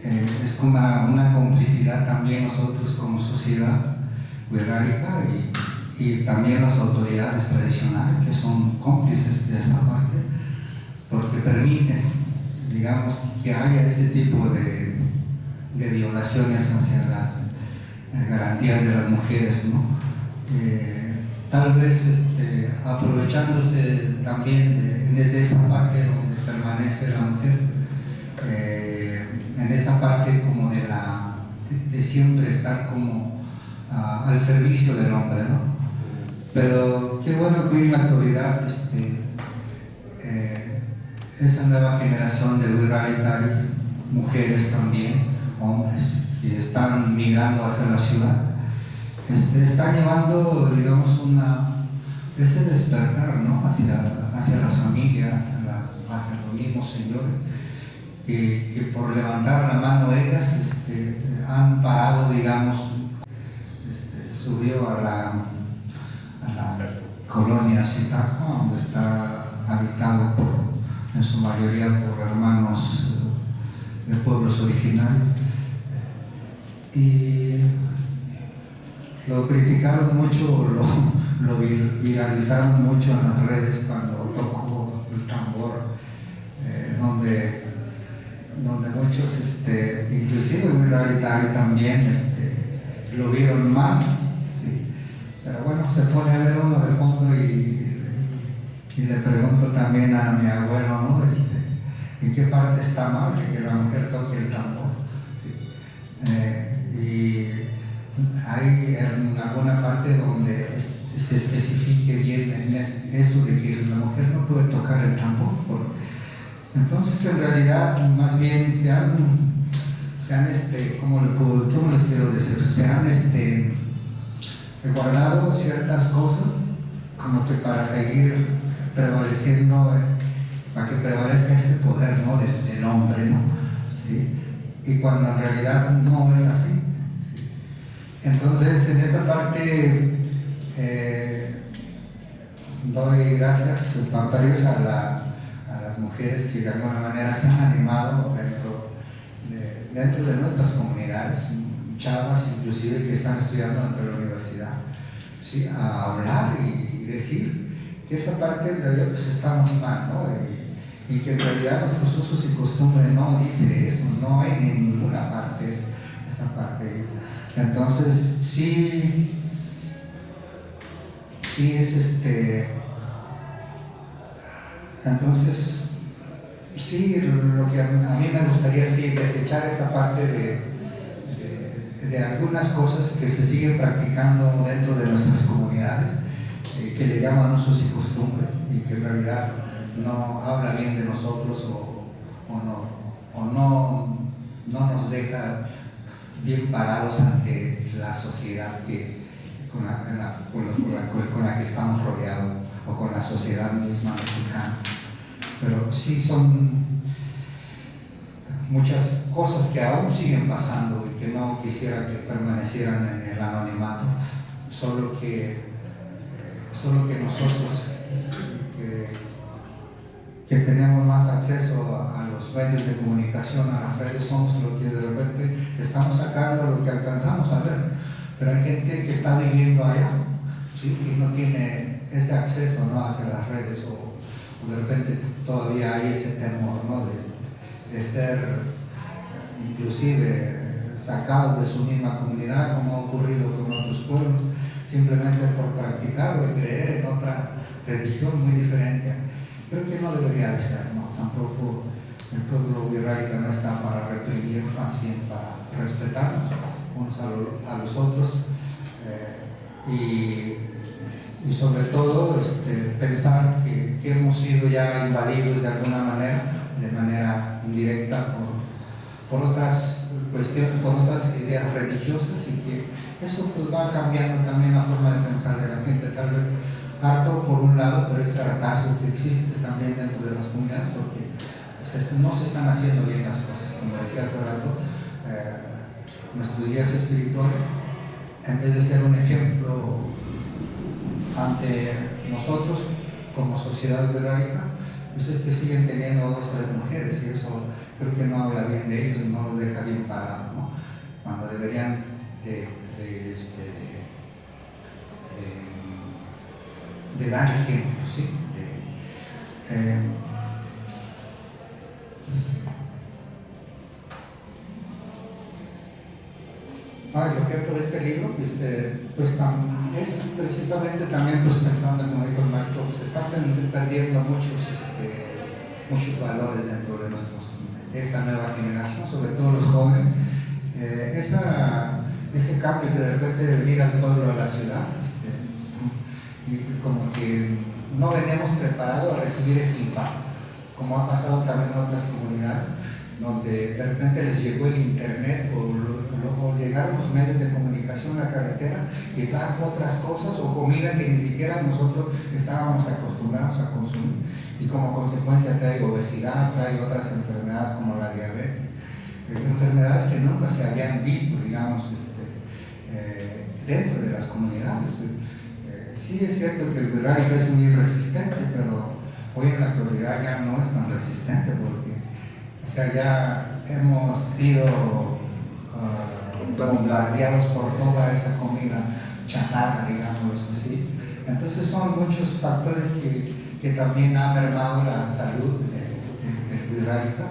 es como una complicidad también nosotros como sociedad wixárika y también las autoridades tradicionales que son cómplices de esa parte, porque permiten, digamos, que haya ese tipo de violaciones hacia las garantías de las mujeres, ¿no? Tal vez aprovechándose también de esa parte donde permanece la mujer, en esa parte como de siempre estar como al servicio del hombre, ¿no? Pero qué bueno que hoy en la actualidad esa nueva generación de Wixárika, mujeres también, hombres, que están migrando hacia la ciudad, están llevando, digamos, ese despertar, ¿no? hacia las familias, hacia los mismos señores, que por levantar la mano ellas han parado, digamos, subió a la colonia Zitácuaro, donde está habitado en su mayoría por hermanos de pueblos originarios, y lo criticaron mucho, lo viralizaron mucho en las redes cuando tocó el tambor, donde muchos, inclusive Wixárika también, lo vieron mal, ¿sí? Pero bueno, se pone a ver uno de fondo y le pregunto también a mi abuelo, ¿no? ¿En qué parte está mal de que la mujer toque el tambor? ¿Sí? Y hay en alguna parte donde se especifique bien en eso de que la mujer no puede tocar el tambor. Entonces, en realidad, más bien se han ¿cómo les quiero decir? Se han guardado ciertas cosas como que para seguir prevaleciendo, para que prevalezca ese poder, ¿no? del hombre, ¿no? ¿Sí? Y cuando en realidad no es así. ¿Sí? Entonces, en esa parte doy gracias, pamparios, a las mujeres que de alguna manera se han animado dentro de nuestras comunidades, chavas inclusive que están estudiando dentro de la universidad, ¿sí? A hablar y decir que esa parte en realidad pues estamos mal, ¿no? Y que en realidad nuestros usos y costumbres no dice eso, no hay en ninguna parte esa parte. Entonces sí es entonces sí, lo que a mí me gustaría sí desechar esa parte de algunas cosas que se siguen practicando dentro de nuestras comunidades, que le llaman usos y costumbres, y que en realidad no habla bien de nosotros o no nos deja bien parados ante la sociedad con la que estamos rodeados, o con la sociedad misma mexicana. Pero sí son muchas cosas que aún siguen pasando y que no quisiera que permanecieran en el anonimato, solo que nosotros que tenemos más acceso a los medios de comunicación, a las redes, somos los que de repente estamos sacando lo que alcanzamos a ver, pero hay gente que está viviendo allá, ¿sí? Y no tiene ese acceso, ¿no?, hacia las redes, o de repente todavía hay ese temor, ¿no?, de ser inclusive sacados de su misma comunidad, como ha ocurrido con otros pueblos, simplemente por practicar o creer en otra religión muy diferente. Creo que no debería de ser, ¿no? Tampoco el pueblo wixárika no está para reprimir, más bien para respetarnos unos a los otros, y sobre todo pensar que hemos sido ya invadidos de alguna manera, de manera indirecta, por otras cuestiones, por otras ideas religiosas, y que eso pues va cambiando también la forma de pensar de la gente, tal vez harto por un lado, pero ese hartazgo que existe también dentro de las comunidades, porque no se están haciendo bien las cosas. Como decía hace rato, nuestros guías espirituales, en vez de ser un ejemplo ante nosotros como sociedad wixárika, pues es que siguen teniendo 2 o 3 mujeres, y eso creo que no habla bien de ellos y no los deja bien parados, ¿no? Cuando deberían de dar ejemplo, ¿sí? El objeto de este libro pues es precisamente también, pues, pensando, como dijo el maestro, se están perdiendo muchos valores dentro de esta nueva generación, sobre todo los jóvenes. Ese cambio que de repente mira al pueblo a la ciudad, y como que no venimos preparados a recibir ese impacto, como ha pasado también en otras comunidades, donde de repente les llegó el internet o llegaron los medios de comunicación, la carretera, y trajo otras cosas o comida que ni siquiera nosotros estábamos acostumbrados a consumir, y como consecuencia trae obesidad, trae otras enfermedades como la diabetes, enfermedades que nunca se habían visto, digamos, dentro de las comunidades. Sí es cierto que el wixárika es muy resistente, pero hoy en la actualidad ya no es tan resistente, porque ya hemos sido bombardeados por toda esa comida chatarra, digamos así. Entonces son muchos factores que también han mermado la salud del wixárika,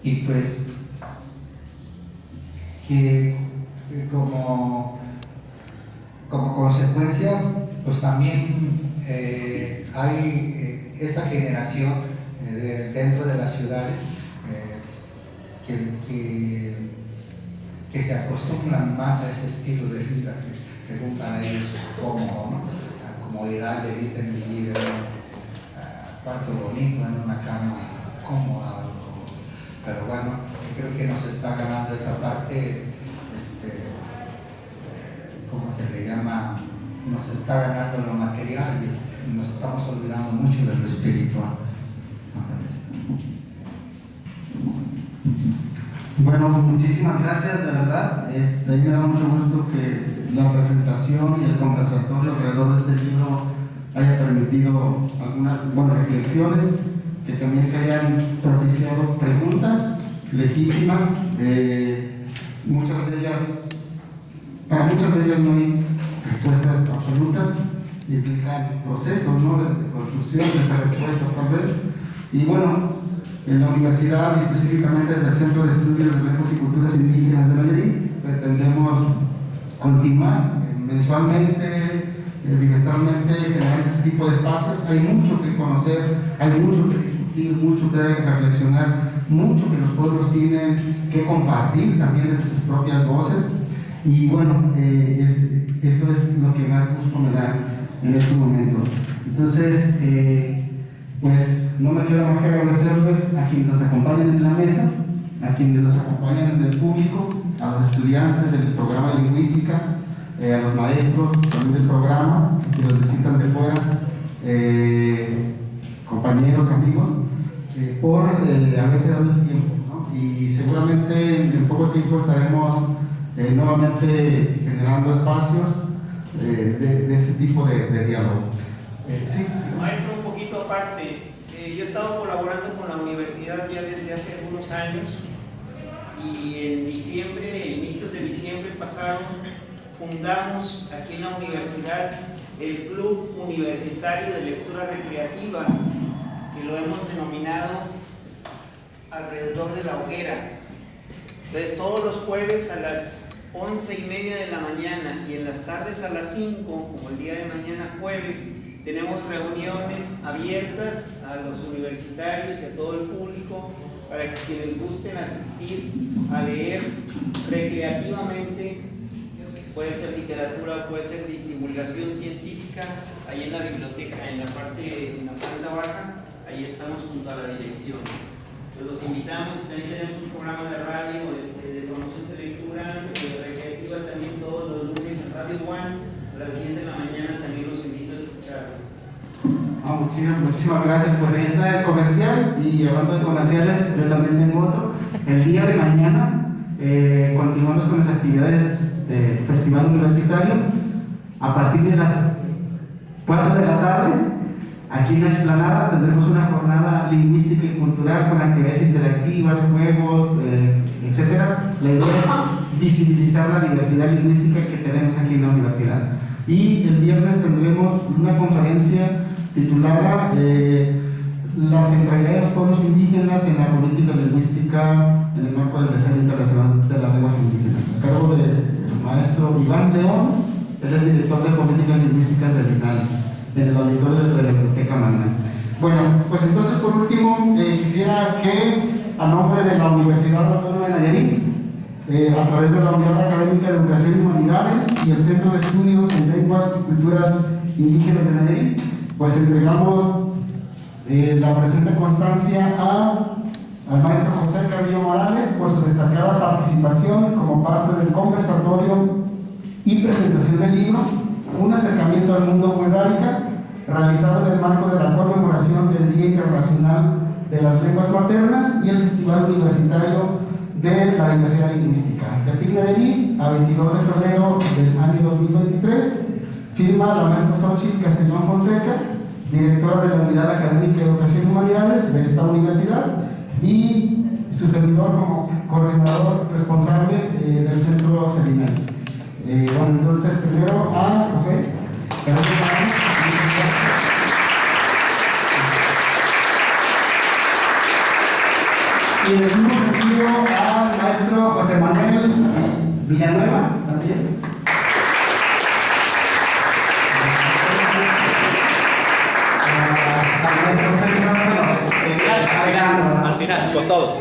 y pues que como consecuencia, pues también hay esa generación dentro de las ciudades que se acostumbran más a ese estilo de vida, que según para ellos es cómodo, ¿no? La comodidad, le dicen, vivir en un cuarto bonito, en una cama cómoda, pero bueno, creo que nos está ganando esa parte, ¿cómo se le llama? Nos está ganando lo material y nos estamos olvidando mucho de lo espiritual. Bueno, muchísimas gracias, de verdad. A mí me da mucho gusto que la presentación y el conversatorio alrededor de este libro haya permitido algunas reflexiones, que también se hayan propiciado preguntas legítimas. Para muchas de ellas no hay respuestas absolutas, implican procesos, ¿no?, de construcción de estas respuestas tal vez. Y bueno, en la universidad, y específicamente desde el Centro de Estudios de Lenguas y Culturas Indígenas de Nayarit, pretendemos continuar mensualmente, bimestralmente, generar este tipo de espacios. Hay mucho que conocer, hay mucho que discutir, mucho que reflexionar, mucho que los pueblos tienen que compartir también desde sus propias voces. Y bueno, eso es lo que más gusto me da en estos momentos. Entonces, pues no me queda más que agradecerles a quienes nos acompañan en la mesa, a quienes nos acompañan en el público, a los estudiantes del programa de lingüística, a los maestros también del programa, que nos visitan de fuera, compañeros, amigos, por haberse dado el tiempo, ¿no? Y seguramente en poco tiempo estaremos nuevamente generando espacios de este tipo de diálogo. Sí. Maestro, un poquito aparte, yo he estado colaborando con la universidad ya desde hace algunos años y en diciembre, inicios de diciembre pasado, fundamos aquí en la universidad el Club Universitario de Lectura Recreativa, que lo hemos denominado Alrededor de la Hoguera. Entonces todos los jueves a las 11:30 de la mañana y en las tardes a las 5, como el día de mañana jueves, tenemos reuniones abiertas a los universitarios y a todo el público para que quienes gusten asistir a leer recreativamente. Puede ser literatura, puede ser divulgación científica, ahí en la biblioteca, en la planta baja, ahí estamos junto a la dirección. Entonces los invitamos, también tenemos un programa de radio de promoción de lectura, recreativa también todos los lunes en Radio One, a las 10 de la mañana también los invito a escuchar. Muchísimas gracias. Pues ahí está el comercial, y hablando de comerciales, yo también tengo otro. El día de mañana continuamos con las actividades del Festival Universitario. A partir de las 4 de la tarde, aquí en la explanada, tendremos una jornada lingüística y cultural con actividades interactivas, juegos, etcétera. La idea es visibilizar la diversidad lingüística que tenemos aquí en la universidad. Y el viernes tendremos una conferencia titulada La centralidad de los pueblos indígenas en la política lingüística en el marco del Desarrollo Internacional de las Lenguas Indígenas, a cargo del maestro Iván León. Él es director de políticas lingüísticas del INALI, en el auditorio de la Biblioteca Magna. Bueno, pues entonces por último quisiera que, a nombre de la Universidad Autónoma de Nayarit, a través de la Unidad Académica de Educación y Humanidades y el Centro de Estudios en Lenguas y Culturas Indígenas de Nayarit, pues entregamos la presente constancia al maestro José Carrillo Morales por su destacada participación como parte del conversatorio y presentación del libro Un acercamiento al mundo wixárika, realizado en el marco de la conmemoración del Día Internacional de las Lenguas Maternas y el Festival Universitario de la Diversidad Lingüística. Tepic, Nayarit, a 22 de febrero del año 2023, firma la maestra Xochitl Castellón Fonseca, directora de la Unidad Académica de Educación y Humanidades de esta universidad, y su servidor como coordinador responsable del Centro Seminal. Bueno, entonces primero a José. Y en el mismo sentido al maestro José Manuel Villanueva, también. Al maestro César, Al final, con todos.